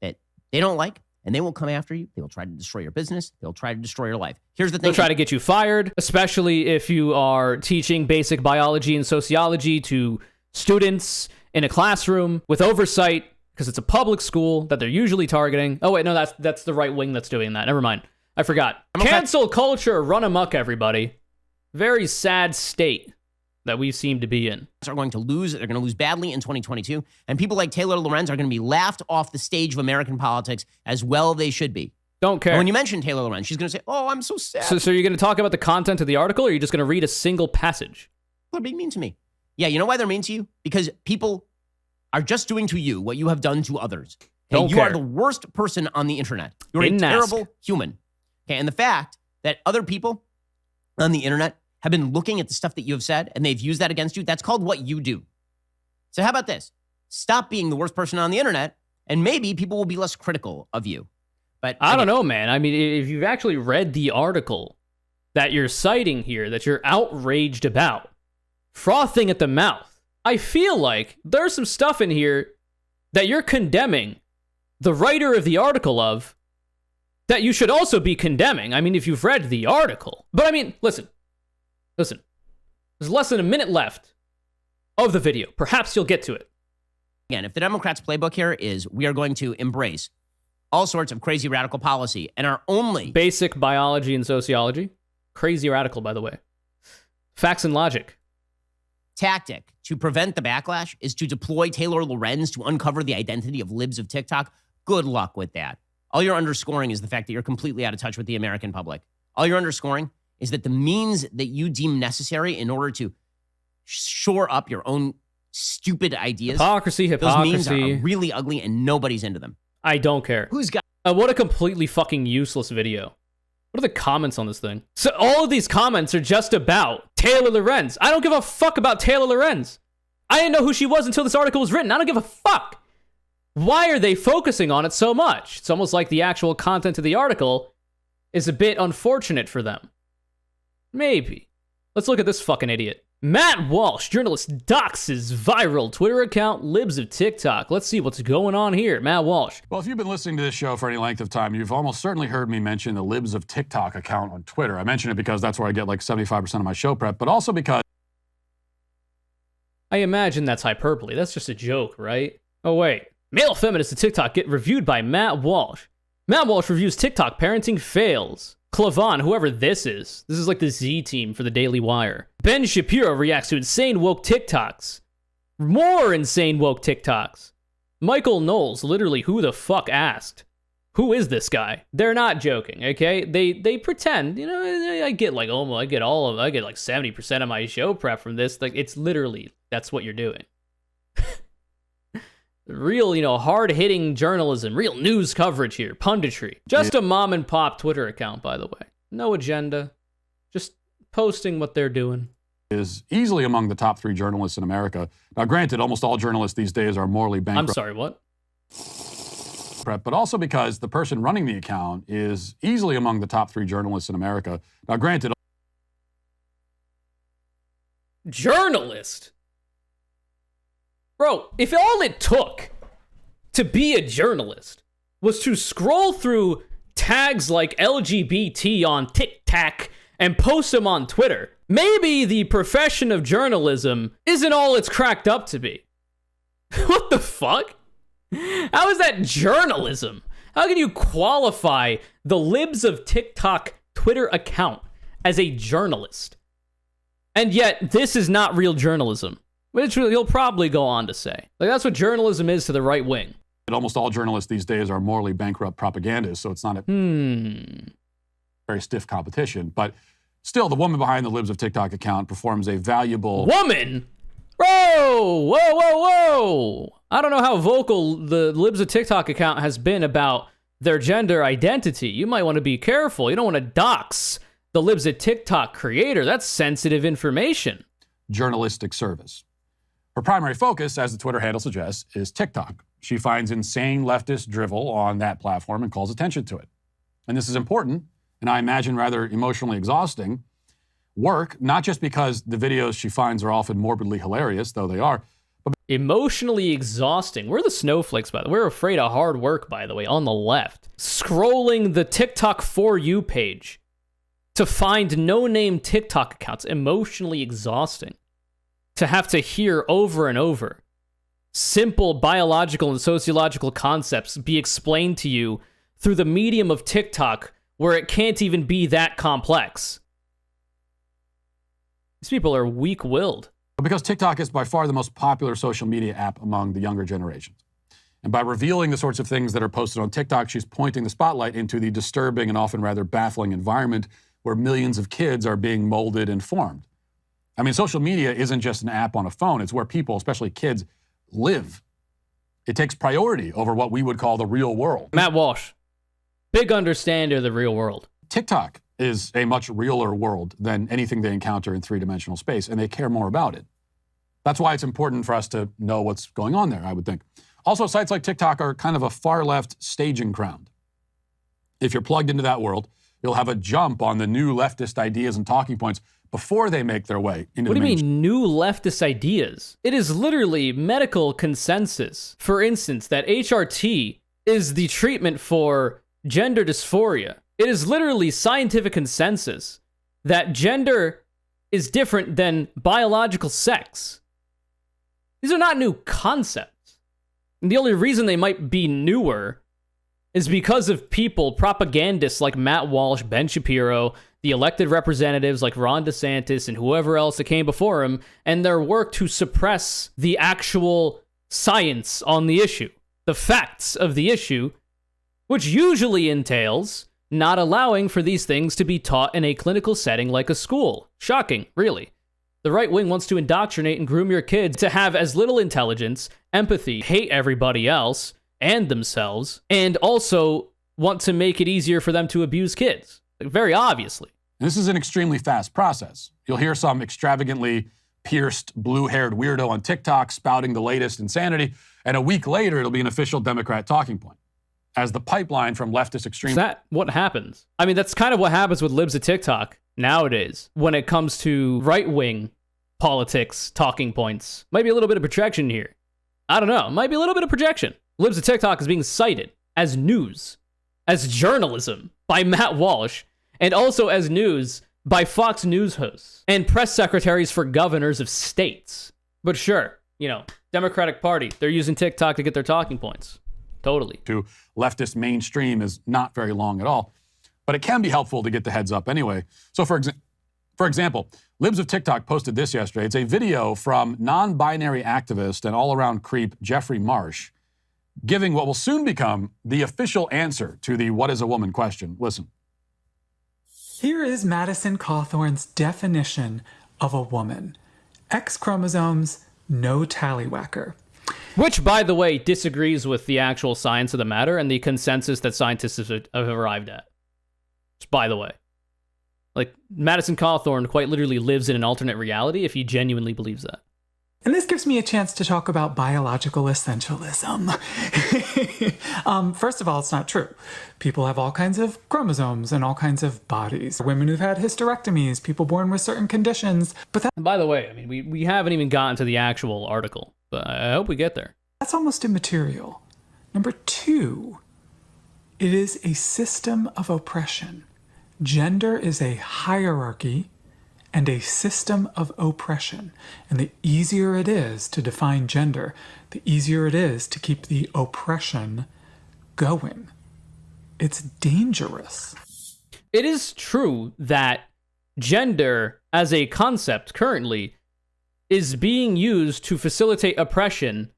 [SPEAKER 2] they don't like, and they will come after you. They will try to destroy your business. They'll try to destroy your life. Here's the thing.
[SPEAKER 1] They'll try to get you fired, especially if you are teaching basic biology and sociology to students in a classroom with oversight, because it's a public school that they're usually targeting. Oh, wait, no, that's the right wing that's doing that. Never mind. I forgot. Cancel culture, run amok, everybody. Very sad state that we seem to be in.
[SPEAKER 2] Are going to lose. They're going to lose badly in 2022. And people like Taylor Lorenz are going to be laughed off the stage of American politics, as well they should be.
[SPEAKER 1] Don't care.
[SPEAKER 2] And when you mention Taylor Lorenz, she's going to say, oh, I'm so sad.
[SPEAKER 1] So you're going to talk about the content of the article, or are you just going to read a single passage?
[SPEAKER 2] People are being mean to me. Yeah, you know why they're mean to you? Because people are just doing to you what you have done to others. Okay? You are the worst person on the internet. You're a terrible human. Okay, and the fact that other people on the internet have been looking at the stuff that you have said and they've used that against you, that's called what you do. So how about this? Stop being the worst person on the internet, and maybe people will be less critical of you. But
[SPEAKER 1] I don't know, man. I mean, if you've actually read the article that you're citing here, that you're outraged about, frothing at the mouth, I feel like there's some stuff in here that you're condemning the writer of the article of that you should also be condemning. I mean, if you've read the article. But I mean, listen. There's less than a minute left of the video. Perhaps you'll get to it.
[SPEAKER 2] Again, if the Democrats' playbook here is we are going to embrace all sorts of crazy radical policy and our only
[SPEAKER 1] basic biology and sociology. Crazy radical, by the way. Facts and logic.
[SPEAKER 2] Tactic to prevent the backlash is to deploy Taylor Lorenz to uncover the identity of libs of TikTok. Good luck with that. All you're underscoring is the fact that you're completely out of touch with the American public. All you're underscoring is that the means that you deem necessary in order to shore up your own stupid ideas,
[SPEAKER 1] Hypocrisy.
[SPEAKER 2] those memes are really ugly and nobody's into them.
[SPEAKER 1] I don't care.
[SPEAKER 2] Who's got...
[SPEAKER 1] What a completely fucking useless video. What are the comments on this thing? So all of these comments are just about Taylor Lorenz. I don't give a fuck about Taylor Lorenz. I didn't know who she was until this article was written. I don't give a fuck. Why are they focusing on it so much? It's almost like the actual content of the article is a bit unfortunate for them. Maybe. Let's look at this fucking idiot. Matt Walsh, journalist, doxes viral Twitter account libs of TikTok. Let's see what's going on here. Matt Walsh.
[SPEAKER 8] Well, if you've been listening to this show for any length of time, you've almost certainly heard me mention the libs of TikTok account on Twitter. I mention it because that's where I get like 75% of my show prep, but also because...
[SPEAKER 1] I imagine that's hyperbole. That's just a joke, right? Oh, wait. Male feminists of TikTok get reviewed by Matt Walsh. Matt Walsh reviews TikTok parenting fails. Clavon, whoever this is like the Z team for the Daily Wire. Ben Shapiro reacts to insane woke TikToks. More insane woke TikToks. Michael Knowles, literally, who the fuck asked? Who is this guy? They're not joking, okay? They pretend, you know, I get like I get like 70% of my show prep from this. Like, it's literally, that's what you're doing. Real, you know, hard-hitting journalism, real news coverage here, punditry. Just a mom-and-pop Twitter account, by the way. No agenda. Just posting what they're doing.
[SPEAKER 8] Is easily among the top 3 journalists in America. Now, granted, almost all journalists these days are morally bankrupt.
[SPEAKER 1] I'm sorry, what?
[SPEAKER 8] But also because the person running the account is easily among the top 3 journalists in America. Now, granted...
[SPEAKER 1] Journalist? Bro, if all it took to be a journalist was to scroll through tags like LGBT on TikTok and post them on Twitter, maybe the profession of journalism isn't all it's cracked up to be. What the fuck? How is that journalism? How can you qualify the libs of TikTok Twitter account as a journalist? And yet, this is not real journalism. Which he'll probably go on to say. Like, that's what journalism is to the right wing.
[SPEAKER 8] Almost all journalists these days are morally bankrupt propagandists, so it's not a very stiff competition. But still, the woman behind the libs of TikTok account performs a valuable...
[SPEAKER 1] Woman? Whoa! Whoa, whoa, whoa! I don't know how vocal the libs of TikTok account has been about their gender identity. You might want to be careful. You don't want to dox the libs of TikTok creator. That's sensitive information.
[SPEAKER 8] Journalistic service. Her primary focus, as the Twitter handle suggests, is TikTok. She finds insane leftist drivel on that platform and calls attention to it. And this is important, and I imagine rather emotionally exhausting work, not just because the videos she finds are often morbidly hilarious, though they are, but
[SPEAKER 1] emotionally exhausting. We're the snowflakes, by the way. We're afraid of hard work, by the way, on the left. Scrolling the TikTok For You page to find no-name TikTok accounts, emotionally exhausting. To have to hear over and over simple biological and sociological concepts be explained to you through the medium of TikTok, where it can't even be that complex. These people are weak-willed.
[SPEAKER 8] Because TikTok is by far the most popular social media app among the younger generations. And by revealing the sorts of things that are posted on TikTok, she's pointing the spotlight into the disturbing and often rather baffling environment where millions of kids are being molded and formed. I mean, social media isn't just an app on a phone. It's where people, especially kids, live. It takes priority over what we would call the real world.
[SPEAKER 1] Matt Walsh, big understander of the real world.
[SPEAKER 8] TikTok is a much realer world than anything they encounter in three-dimensional space, and they care more about it. That's why it's important for us to know what's going on there, I would think. Also, sites like TikTok are kind of a far-left staging ground. If you're plugged into that world, you'll have a jump on the new leftist ideas and talking points before they make their way into the mainstream. What do you mean,
[SPEAKER 1] new leftist ideas? It is literally medical consensus. For instance, that HRT is the treatment for gender dysphoria. It is literally scientific consensus that gender is different than biological sex. These are not new concepts. And the only reason they might be newer is because of people, propagandists like Matt Walsh, Ben Shapiro, the elected representatives like Ron DeSantis and whoever else that came before him, and their work to suppress the actual science on the issue, the facts of the issue, which usually entails not allowing for these things to be taught in a clinical setting like a school. Shocking, really. The right wing wants to indoctrinate and groom your kids to have as little intelligence, empathy, hate everybody else and themselves, and also want to make it easier for them to abuse kids. Like, very obviously.
[SPEAKER 8] This is an extremely fast process. You'll hear some extravagantly pierced, blue-haired weirdo on TikTok spouting the latest insanity, and a week later, it'll be an official Democrat talking point. As the pipeline from leftist extreme...
[SPEAKER 1] Is that what happens? I mean, that's kind of what happens with libs of TikTok nowadays when it comes to right-wing politics, talking points. Might be a little bit of projection here. I don't know. Might be a little bit of projection. Libs of TikTok is being cited as news, as journalism by Matt Walsh, and also as news by Fox News hosts and press secretaries for governors of states. But sure, you know, Democratic Party, they're using TikTok to get their talking points. Totally.
[SPEAKER 8] To leftist mainstream is not very long at all, but it can be helpful to get the heads up anyway. So for example, Libs of TikTok posted this yesterday. It's a video from non-binary activist and all-around creep Jeffrey Marsh giving what will soon become the official answer to the what is a woman question. Listen.
[SPEAKER 9] Here is Madison Cawthorn's definition of a woman. X chromosomes, no tallywhacker.
[SPEAKER 1] Which, by the way, disagrees with the actual science of the matter and the consensus that scientists have arrived at. Just by the way. Like, Madison Cawthorn quite literally lives in an alternate reality if he genuinely believes that.
[SPEAKER 9] And this gives me a chance to talk about biological essentialism. First of all, it's not true. People have all kinds of chromosomes and all kinds of bodies. Women who've had hysterectomies, people born with certain conditions. But that,
[SPEAKER 1] and by the way, I mean, we haven't even gotten to the actual article, but I hope we get there.
[SPEAKER 9] That's almost immaterial. Number two, it is a system of oppression. Gender is a hierarchy and a system of oppression. And the easier it is to define gender, the easier it is to keep the oppression going. It's dangerous.
[SPEAKER 1] It is true that gender as a concept currently is being used to facilitate oppression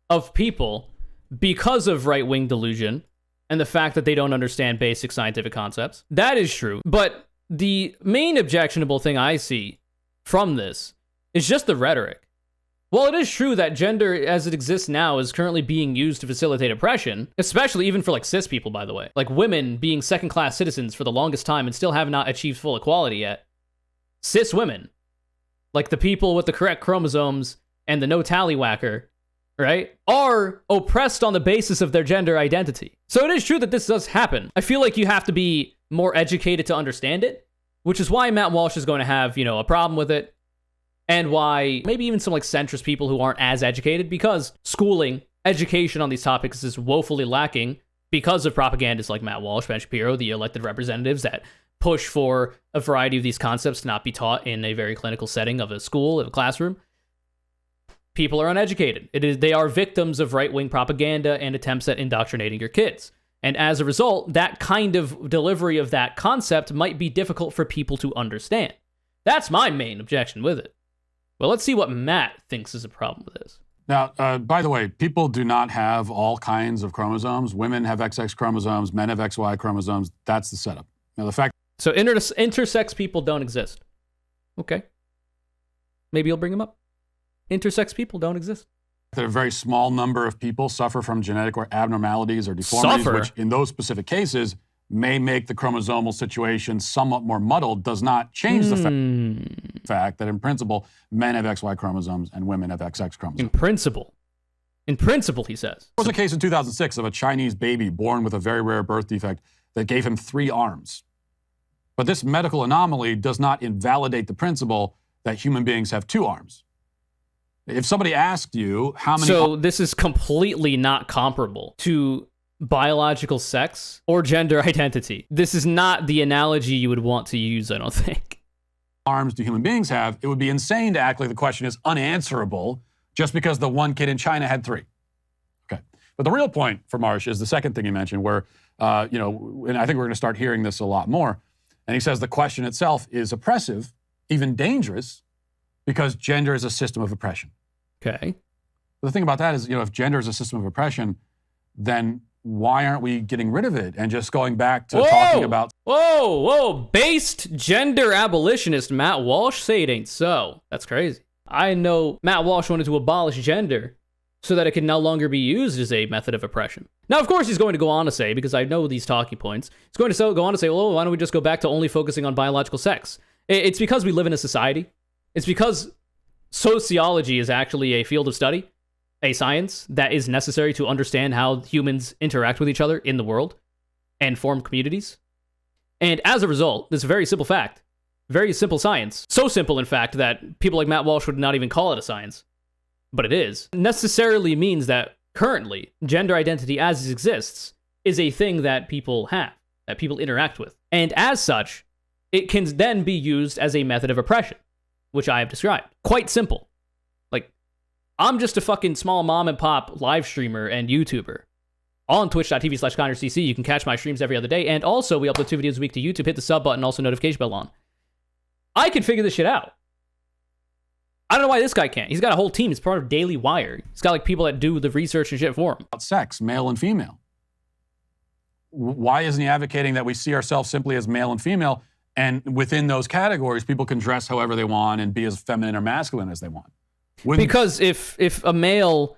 [SPEAKER 1] of people because of right-wing delusion and the fact that they don't understand basic scientific concepts. That is true. But the main objectionable thing I see from this is just the rhetoric. While it is true that gender as it exists now is currently being used to facilitate oppression, especially even for like cis people, by the way, like women being second-class citizens for the longest time and still have not achieved full equality yet, cis women, like the people with the correct chromosomes and the no tallywhacker, right, are oppressed on the basis of their gender identity. So it is true that this does happen. I feel like you have to be more educated to understand it, which is why Matt Walsh is going to have, you know, a problem with it, and why maybe even some like centrist people who aren't as educated, because schooling, education on these topics is woefully lacking because of propagandists like Matt Walsh, Ben Shapiro, the elected representatives that push for a variety of these concepts to not be taught in a very clinical setting of a school, of a classroom. People are uneducated. They are victims of right-wing propaganda and attempts at indoctrinating your kids. And as a result, that kind of delivery of that concept might be difficult for people to understand. That's my main objection with it. Well, let's see what Matt thinks is a problem with this.
[SPEAKER 8] Now, by the way, people do not have all kinds of chromosomes. Women have XX chromosomes, men have XY chromosomes. That's the setup. Now, the fact...
[SPEAKER 1] So intersex people don't exist. Okay. Maybe you'll bring them up. Intersex people don't exist.
[SPEAKER 8] That a very small number of people suffer from genetic or abnormalities or deformities, which in those specific cases may make the chromosomal situation somewhat more muddled, does not change the fact that in principle, men have XY chromosomes and women have XX chromosomes.
[SPEAKER 1] In principle, he says.
[SPEAKER 8] There was a case in 2006 of a Chinese baby born with a very rare birth defect that gave him 3 arms. But this medical anomaly does not invalidate the principle that human beings have 2 arms. If somebody asked you how many...
[SPEAKER 1] So this is completely not comparable to biological sex or gender identity. This is not the analogy you would want to use, I don't think.
[SPEAKER 8] Arms do human beings have? It would be insane to act like the question is unanswerable just because the one kid in China had 3. Okay. But the real point for Marsh is the second thing he mentioned where, and I think we're going to start hearing this a lot more. And he says the question itself is oppressive, even dangerous, because gender is a system of oppression.
[SPEAKER 1] Okay.
[SPEAKER 8] The thing about that is, if gender is a system of oppression, then why aren't we getting rid of it and just going back to talking about...
[SPEAKER 1] Whoa. Based gender abolitionist Matt Walsh say it ain't so. That's crazy. I know Matt Walsh wanted to abolish gender so that it can no longer be used as a method of oppression. Now, of course, he's going to go on to say, because I know these talking points, he's going to go on to say, well, why don't we just go back to only focusing on biological sex? It's because we live in a society. It's because sociology is actually a field of study, a science that is necessary to understand how humans interact with each other in the world and form communities. And as a result, this very simple fact, very simple science, so simple, in fact, that people like Matt Walsh would not even call it a science, but it is, necessarily means that currently, gender identity as it exists is a thing that people have, that people interact with. And as such, it can then be used as a method of oppression, which I have described. Quite simple. Like, I'm just a fucking small mom and pop live streamer and YouTuber. On twitch.tv/ConureCC, you can catch my streams every other day. And also, we upload 2 videos a week to YouTube. Hit the sub button, also notification bell on. I can figure this shit out. I don't know why this guy can't. He's got a whole team. He's part of Daily Wire. He's got like people that do the research and shit for him.
[SPEAKER 8] Sex, male and female. Why isn't he advocating that we see ourselves simply as male and female, and within those categories, people can dress however they want and be as feminine or masculine as they want?
[SPEAKER 1] Because if a male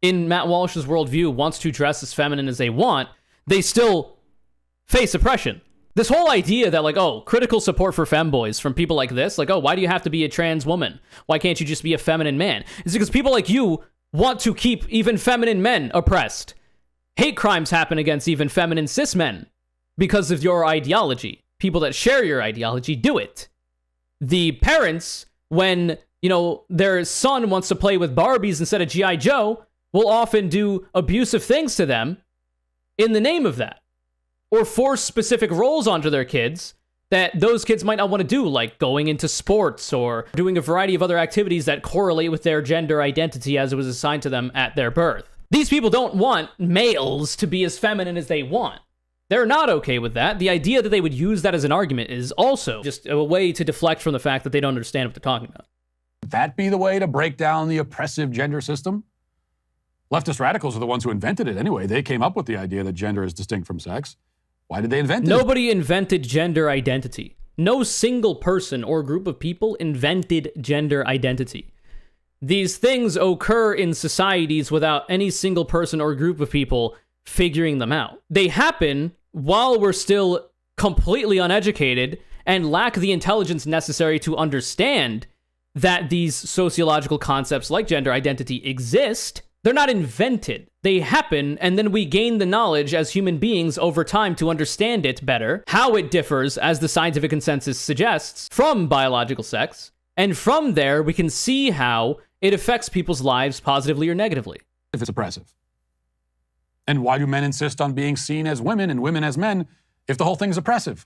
[SPEAKER 1] in Matt Walsh's worldview wants to dress as feminine as they want, they still face oppression. This whole idea that, like, oh, critical support for femboys from people like this, like, oh, why do you have to be a trans woman? Why can't you just be a feminine man? It's because people like you want to keep even feminine men oppressed. Hate crimes happen against even feminine cis men because of your ideology. People that share your ideology do it. The parents, when, their son wants to play with Barbies instead of G.I. Joe, will often do abusive things to them in the name of that. Or force specific roles onto their kids that those kids might not want to do, like going into sports or doing a variety of other activities that correlate with their gender identity as it was assigned to them at their birth. These people don't want males to be as feminine as they want. They're not okay with that. The idea that they would use that as an argument is also just a way to deflect from the fact that they don't understand what they're talking about.
[SPEAKER 8] Would that be the way to break down the oppressive gender system? Leftist radicals are the ones who invented it anyway. They came up with the idea that gender is distinct from sex. Why did they invent it?
[SPEAKER 1] Nobody invented gender identity. No single person or group of people invented gender identity. These things occur in societies without any single person or group of people figuring them out. They happen while we're still completely uneducated and lack the intelligence necessary to understand that these sociological concepts like gender identity exist. They're not invented. They happen, and then we gain the knowledge as human beings over time to understand it better, how it differs, as the scientific consensus suggests, from biological sex, and from there we can see how it affects people's lives positively or negatively.
[SPEAKER 8] If it's oppressive. And why do men insist on being seen as women and women as men if the whole thing's oppressive?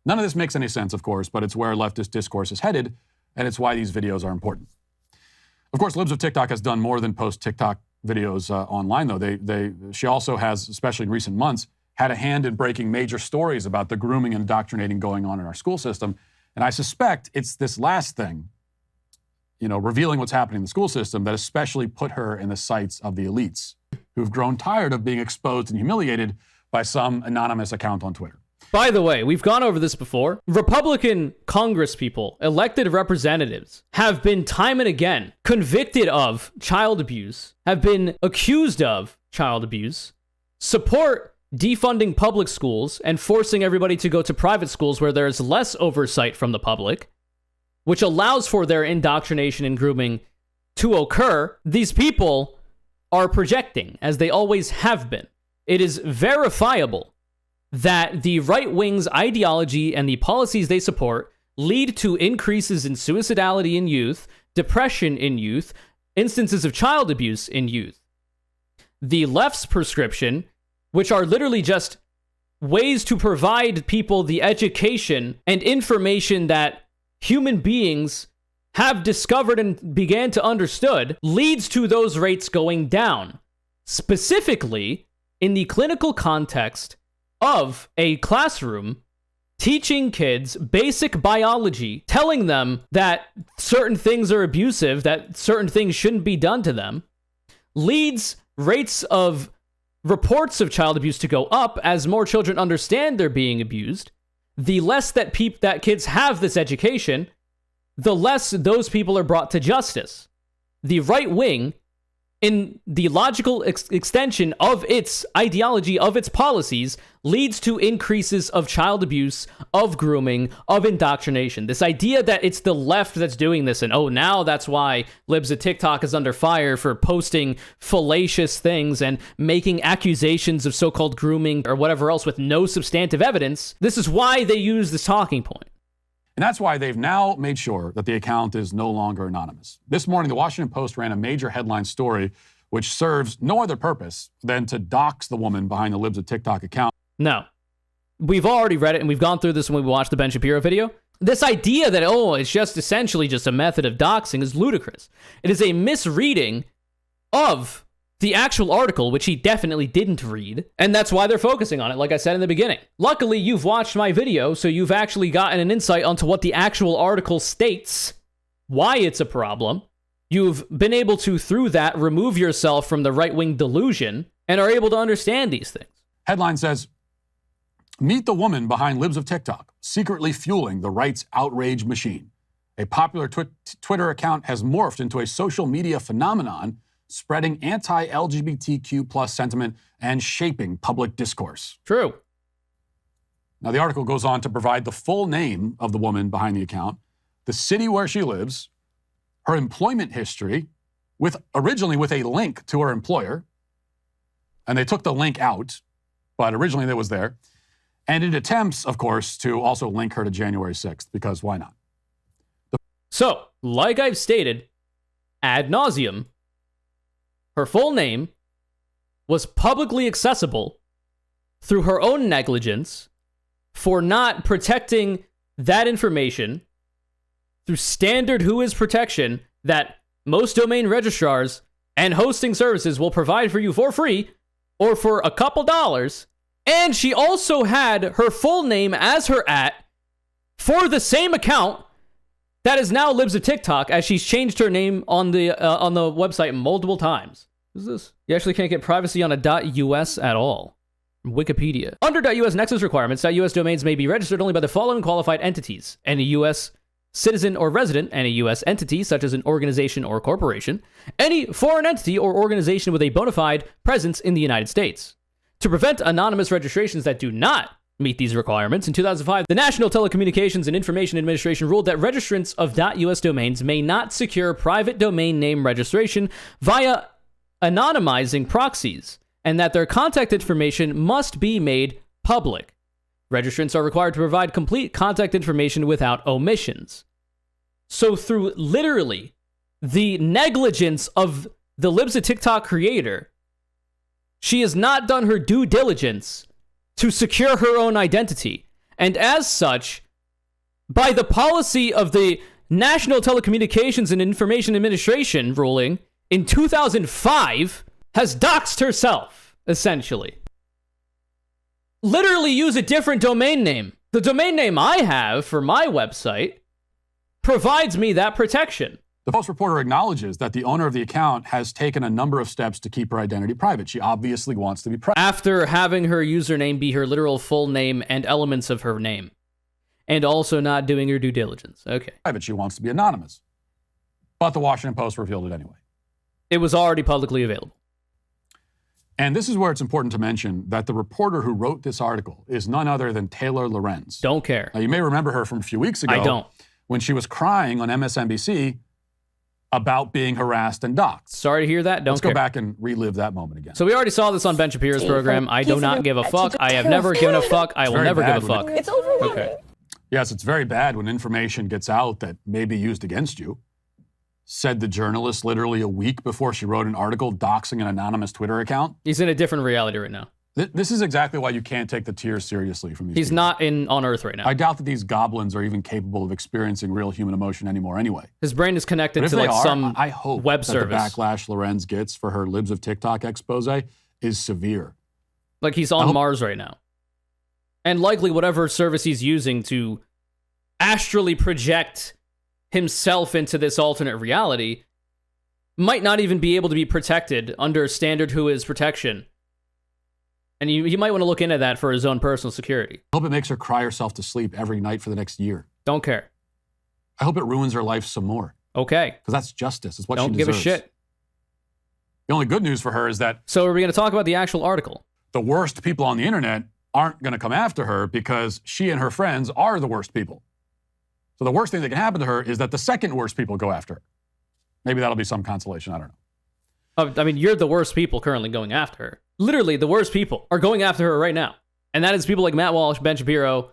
[SPEAKER 8] None of this makes any sense, of course, but it's where leftist discourse is headed, and it's why these videos are important. Of course, Libs of TikTok has done more than post TikTok videos online, though. She also has, especially in recent months, had a hand in breaking major stories about the grooming and indoctrinating going on in our school system. And I suspect it's this last thing, revealing what's happening in the school system, that especially put her in the sights of the elites who've grown tired of being exposed and humiliated by some anonymous account on Twitter.
[SPEAKER 1] By the way, we've gone over this before. Republican congresspeople, elected representatives, have been time and again convicted of child abuse, have been accused of child abuse, support defunding public schools and forcing everybody to go to private schools where there's less oversight from the public, which allows for their indoctrination and grooming to occur. These people are projecting, as they always have been. It is verifiable that the right wing's ideology and the policies they support lead to increases in suicidality in youth, depression in youth, instances of child abuse in youth. The left's prescription, which are literally just ways to provide people the education and information that human beings have discovered and began to understood leads to those rates going down. Specifically, in the clinical context of a classroom teaching kids basic biology, telling them that certain things are abusive, that certain things shouldn't be done to them, leads rates of reports of child abuse to go up as more children understand they're being abused. The less that kids have this education, the less those people are brought to justice. The right wing, in the logical extension of its ideology, of its policies, leads to increases of child abuse, of grooming, of indoctrination. This idea that it's the left that's doing this, and now that's why libs of TikTok is under fire for posting fallacious things and making accusations of so-called grooming or whatever else with no substantive evidence. This is why they use this talking point.
[SPEAKER 8] And that's why they've now made sure that the account is no longer anonymous. This morning, the Washington Post ran a major headline story which serves no other purpose than to dox the woman behind the libs of TikTok account.
[SPEAKER 1] No. We've already read it, and we've gone through this when we watched the Ben Shapiro video. This idea that, it's just essentially just a method of doxing is ludicrous. It is a misreading of the actual article, which he definitely didn't read, and that's why they're focusing on it, like I said in the beginning. Luckily, you've watched my video, so you've actually gotten an insight onto what the actual article states, why it's a problem. You've been able to, through that, remove yourself from the right-wing delusion and are able to understand these things.
[SPEAKER 8] Headline says, meet the woman behind libs of TikTok, secretly fueling the right's outrage machine. A popular Twitter account has morphed into a social media phenomenon spreading anti-LGBTQ plus sentiment and shaping public discourse.
[SPEAKER 1] True.
[SPEAKER 8] Now, the article goes on to provide the full name of the woman behind the account, the city where she lives, her employment history, originally with a link to her employer, and they took the link out, but originally it was there, and it attempts, of course, to also link her to January 6th, because why not?
[SPEAKER 1] So, like I've stated, ad nauseum, her full name was publicly accessible through her own negligence for not protecting that information through standard WHOIS protection that most domain registrars and hosting services will provide for you for free or for a couple dollars. And she also had her full name as her for the same account that is now libs of TikTok, as she's changed her name on the website multiple times. What is this? You actually can't get privacy on a .us at all. Wikipedia. Under .us nexus requirements, .us domains may be registered only by the following qualified entities: any U.S. citizen or resident, any U.S. entity such as an organization or corporation, any foreign entity or organization with a bona fide presence in the United States. To prevent anonymous registrations that do not meet these requirements, in 2005, the National Telecommunications and Information Administration ruled that registrants of .us domains may not secure private domain name registration via anonymizing proxies, and that their contact information must be made public. Registrants are required to provide complete contact information without omissions. So through literally the negligence of the libs of TikTok creator, she has not done her due diligence to secure her own identity. And as such, by the policy of the National Telecommunications and Information Administration ruling in 2005, has doxed herself, essentially. Literally use a different domain name. The domain name I have for my website provides me that protection.
[SPEAKER 8] The Post reporter acknowledges that the owner of the account has taken a number of steps to keep her identity private. She obviously wants to be private.
[SPEAKER 1] After having her username be her literal full name and elements of her name. And also not doing her due diligence. Okay.
[SPEAKER 8] Private. She wants to be anonymous. But the Washington Post revealed it anyway.
[SPEAKER 1] It was already publicly available.
[SPEAKER 8] And this is where it's important to mention that the reporter who wrote this article is none other than Taylor Lorenz.
[SPEAKER 1] Don't care.
[SPEAKER 8] Now, you may remember her from a few weeks ago.
[SPEAKER 1] I don't.
[SPEAKER 8] When she was crying on MSNBC about being harassed and doxxed.
[SPEAKER 1] Sorry to hear that. Don't care.
[SPEAKER 8] Let's go back and relive that moment again.
[SPEAKER 1] So we already saw this on Ben Shapiro's program. I do not give a fuck. I have never given a fuck. I will never give a fuck.
[SPEAKER 10] It's overwhelming.
[SPEAKER 1] Okay.
[SPEAKER 8] Yes, it's very bad when information gets out that may be used against you. Said the journalist literally a week before she wrote an article doxing an anonymous Twitter account.
[SPEAKER 1] He's in a different reality right now.
[SPEAKER 8] This is exactly why you can't take the tears seriously from these
[SPEAKER 1] He's
[SPEAKER 8] people.
[SPEAKER 1] not on Earth right now.
[SPEAKER 8] I doubt that these goblins are even capable of experiencing real human emotion anymore anyway.
[SPEAKER 1] His brain is connected
[SPEAKER 8] But if
[SPEAKER 1] to
[SPEAKER 8] they
[SPEAKER 1] like
[SPEAKER 8] are,
[SPEAKER 1] some
[SPEAKER 8] I hope
[SPEAKER 1] web
[SPEAKER 8] that
[SPEAKER 1] service.
[SPEAKER 8] the backlash Lorenz gets for her libs of TikTok expose is severe.
[SPEAKER 1] Like he's on Mars right now. And likely whatever service he's using to astrally project himself into this alternate reality might not even be able to be protected under standard WHOIS protection. And you might want to look into that for his own personal security.
[SPEAKER 8] I hope it makes her cry herself to sleep every night for the next year.
[SPEAKER 1] Don't care.
[SPEAKER 8] I hope it ruins her life some more.
[SPEAKER 1] Okay.
[SPEAKER 8] Because that's justice. It's what she
[SPEAKER 1] Don't
[SPEAKER 8] deserves.
[SPEAKER 1] give a shit.
[SPEAKER 8] The only good news for her is that...
[SPEAKER 1] So are we going to talk about the actual article?
[SPEAKER 8] The worst people on the internet aren't going to come after her because she and her friends are the worst people. So the worst thing that can happen to her is that the second worst people go after her. Maybe that'll be some consolation. I don't know.
[SPEAKER 1] I mean, you're the worst people currently going after her. Literally, the worst people are going after her right now. And that is people like Matt Walsh, Ben Shapiro,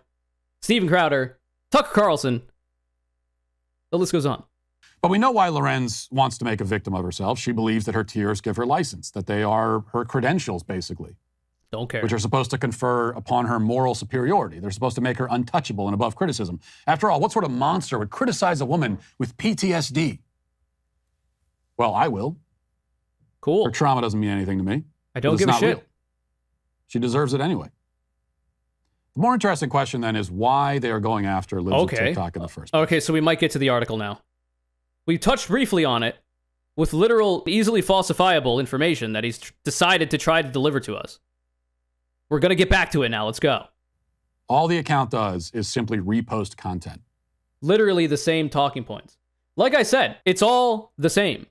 [SPEAKER 1] Steven Crowder, Tucker Carlson. The list goes on.
[SPEAKER 8] But we know why Lorenz wants to make a victim of herself. She believes that her tears give her license, that they are her credentials, basically.
[SPEAKER 1] Don't care.
[SPEAKER 8] Which are supposed to confer upon her moral superiority. They're supposed to make her untouchable and above criticism. After all, what sort of monster would criticize a woman with PTSD? Well, I will.
[SPEAKER 1] Cool.
[SPEAKER 8] Her trauma doesn't mean anything to me.
[SPEAKER 1] I don't give a shit.
[SPEAKER 8] Real. She deserves it anyway. The more interesting question then is why they are going after libs of TikTok in the first place.
[SPEAKER 1] Okay, so we might get to the article now. We touched briefly on it with literal, easily falsifiable information that he's decided to try to deliver to us. We're going to get back to it now. Let's go.
[SPEAKER 8] All the account does is simply repost content.
[SPEAKER 1] Literally the same talking points. Like I said, it's all the same.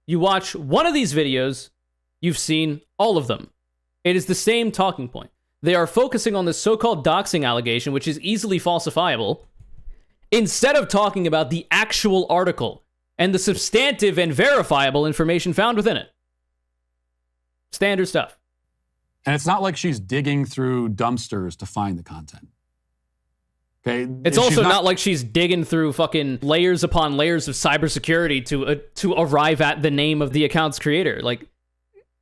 [SPEAKER 1] You watch one of these videos, you've seen all of them. It is the same talking point. They are focusing on this so-called doxing allegation, which is easily falsifiable, instead of talking about the actual article and the substantive and verifiable information found within it. Standard stuff.
[SPEAKER 8] And it's not like she's digging through dumpsters to find the content. Okay?
[SPEAKER 1] It's also not like she's digging through fucking layers upon layers of cybersecurity to arrive at the name of the account's creator. Like,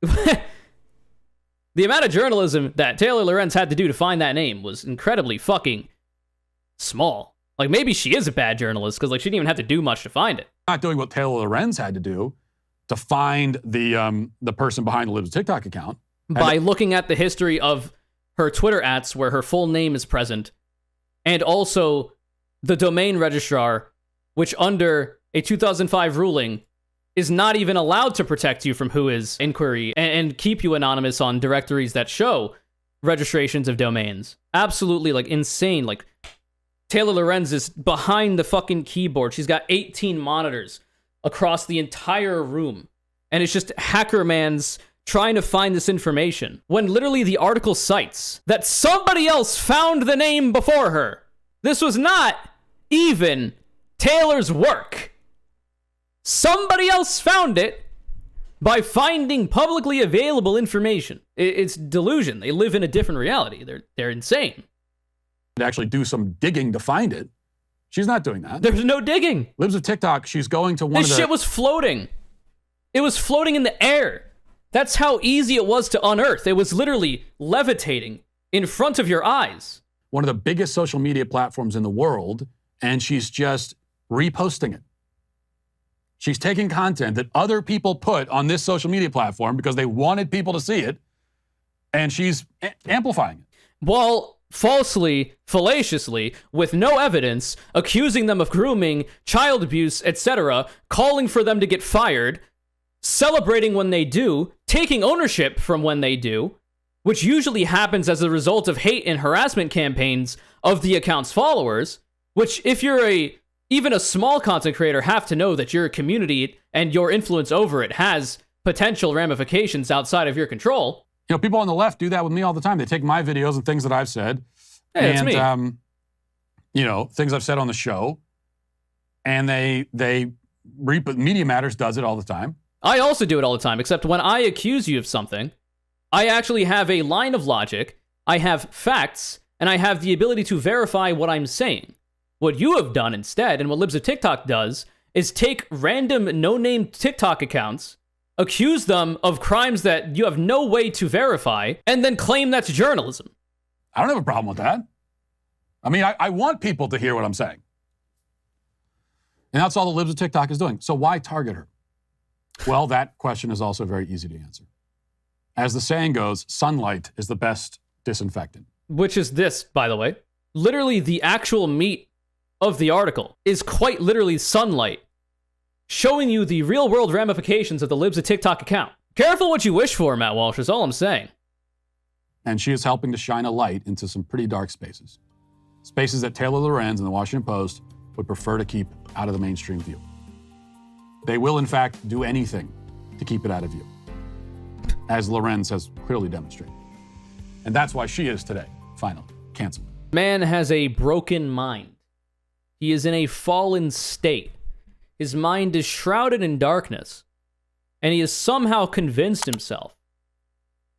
[SPEAKER 1] the amount of journalism that Taylor Lorenz had to do to find that name was incredibly fucking small. Like, maybe she is a bad journalist because like she didn't even have to do much to find it.
[SPEAKER 8] Not doing what Taylor Lorenz had to do to find the person behind the libs of TikTok account.
[SPEAKER 1] By looking at the history of her Twitter @s where her full name is present, and also the domain registrar, which under a 2005 ruling is not even allowed to protect you from WHOIS inquiry and keep you anonymous on directories that show registrations of domains. Absolutely, like, insane. Like, Taylor Lorenz is behind the fucking keyboard. She's got 18 monitors across the entire room. And it's just hacker man's trying to find this information, when literally the article cites that somebody else found the name before her. This was not even Taylor's work. Somebody else found it by finding publicly available information. It's delusion. They live in a different reality. They're insane.
[SPEAKER 8] To actually do some digging to find it. She's not doing that.
[SPEAKER 1] There's no digging.
[SPEAKER 8] Libs of TikTok, she's going to one
[SPEAKER 1] This
[SPEAKER 8] of the...
[SPEAKER 1] shit was floating. It was floating in the air. That's how easy it was to unearth. It was literally levitating in front of your eyes.
[SPEAKER 8] One of the biggest social media platforms in the world, and she's just reposting it. She's taking content that other people put on this social media platform because they wanted people to see it, and she's amplifying it.
[SPEAKER 1] While falsely, fallaciously, with no evidence, accusing them of grooming, child abuse, etc., calling for them to get fired, celebrating when they do, taking ownership from when they do, which usually happens as a result of hate and harassment campaigns of the account's followers, which if you're even a small content creator have to know that your community and your influence over it has potential ramifications outside of your control.
[SPEAKER 8] You know, people on the left do that with me all the time. They take my videos and things that I've said,
[SPEAKER 1] hey, it's me.
[SPEAKER 8] You know, things I've said on the show, and Media Matters does it all the time.
[SPEAKER 1] I also do it all the time, except when I accuse you of something, I actually have a line of logic, I have facts, and I have the ability to verify what I'm saying. What you have done instead, and what Libs of TikTok does, is take random no-name TikTok accounts accuse them of crimes that you have no way to verify, and then claim that's journalism.
[SPEAKER 8] I don't have a problem with that. I mean, I want people to hear what I'm saying. And that's all the libs of TikTok is doing. So why target her? Well, that question is also very easy to answer. As the saying goes, sunlight is the best disinfectant.
[SPEAKER 1] Which is this, by the way. Literally, the actual meat of the article is quite literally sunlight, showing you the real-world ramifications of the libs of TikTok account. Careful what you wish for, Matt Walsh, is all I'm saying.
[SPEAKER 8] And she is helping to shine a light into some pretty dark spaces. Spaces that Taylor Lorenz and the Washington Post would prefer to keep out of the mainstream view. They will, in fact, do anything to keep it out of view, as Lorenz has clearly demonstrated. And that's why she is today, finally, canceled.
[SPEAKER 1] Man has a broken mind. He is in a fallen state. His mind is shrouded in darkness, and he has somehow convinced himself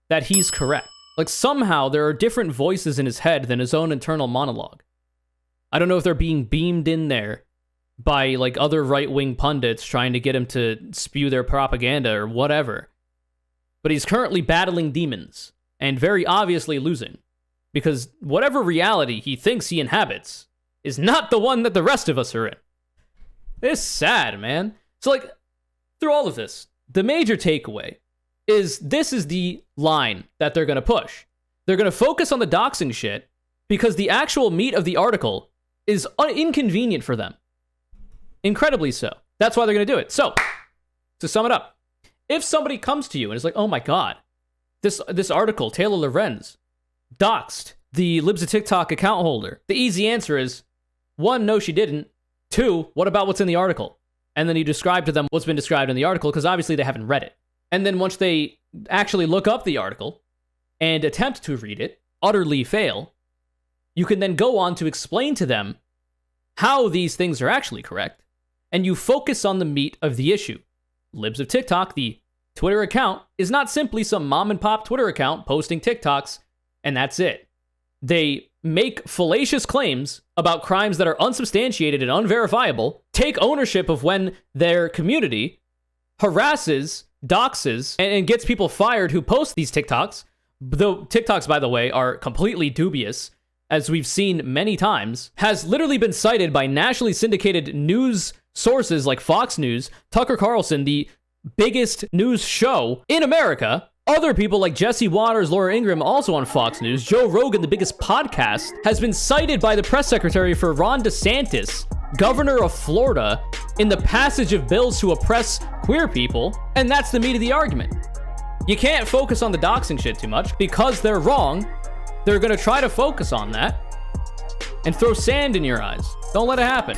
[SPEAKER 1] that he's correct. Like, somehow there are different voices in his head than his own internal monologue. I don't know if they're being beamed in there by, like, other right-wing pundits trying to get him to spew their propaganda or whatever. But he's currently battling demons, and very obviously losing, because whatever reality he thinks he inhabits is not the one that the rest of us are in. It's sad, man. So, like, through all of this, the major takeaway is this is the line that they're going to push. They're going to focus on the doxing shit because the actual meat of the article is inconvenient for them. Incredibly so. That's why they're going to do it. So, to sum it up, if somebody comes to you and is like, oh my God, this article, Taylor Lorenz, doxed the libs of TikTok account holder, the easy answer is, 1, no, she didn't. 2, what about what's in the article? And then you describe to them what's been described in the article, because obviously they haven't read it. And then once they actually look up the article and attempt to read it, utterly fail, you can then go on to explain to them how these things are actually correct, and you focus on the meat of the issue. Libs of TikTok, the Twitter account, is not simply some mom-and-pop Twitter account posting TikToks, and that's it. They make fallacious claims about crimes that are unsubstantiated and unverifiable, take ownership of when their community harasses, doxes, and gets people fired who post these TikToks. Though TikToks, by the way, are completely dubious, as we've seen many times, has literally been cited by nationally syndicated news sources like Fox News, Tucker Carlson, the biggest news show in America. Other people like Jesse Waters, Laura Ingraham, also on Fox News. Joe Rogan, the biggest podcast, has been cited by the press secretary for Ron DeSantis, governor of Florida, in the passage of bills to oppress queer people. And that's the meat of the argument. You can't focus on the doxing shit too much because they're wrong. They're going to try to focus on that and throw sand in your eyes. Don't let it happen.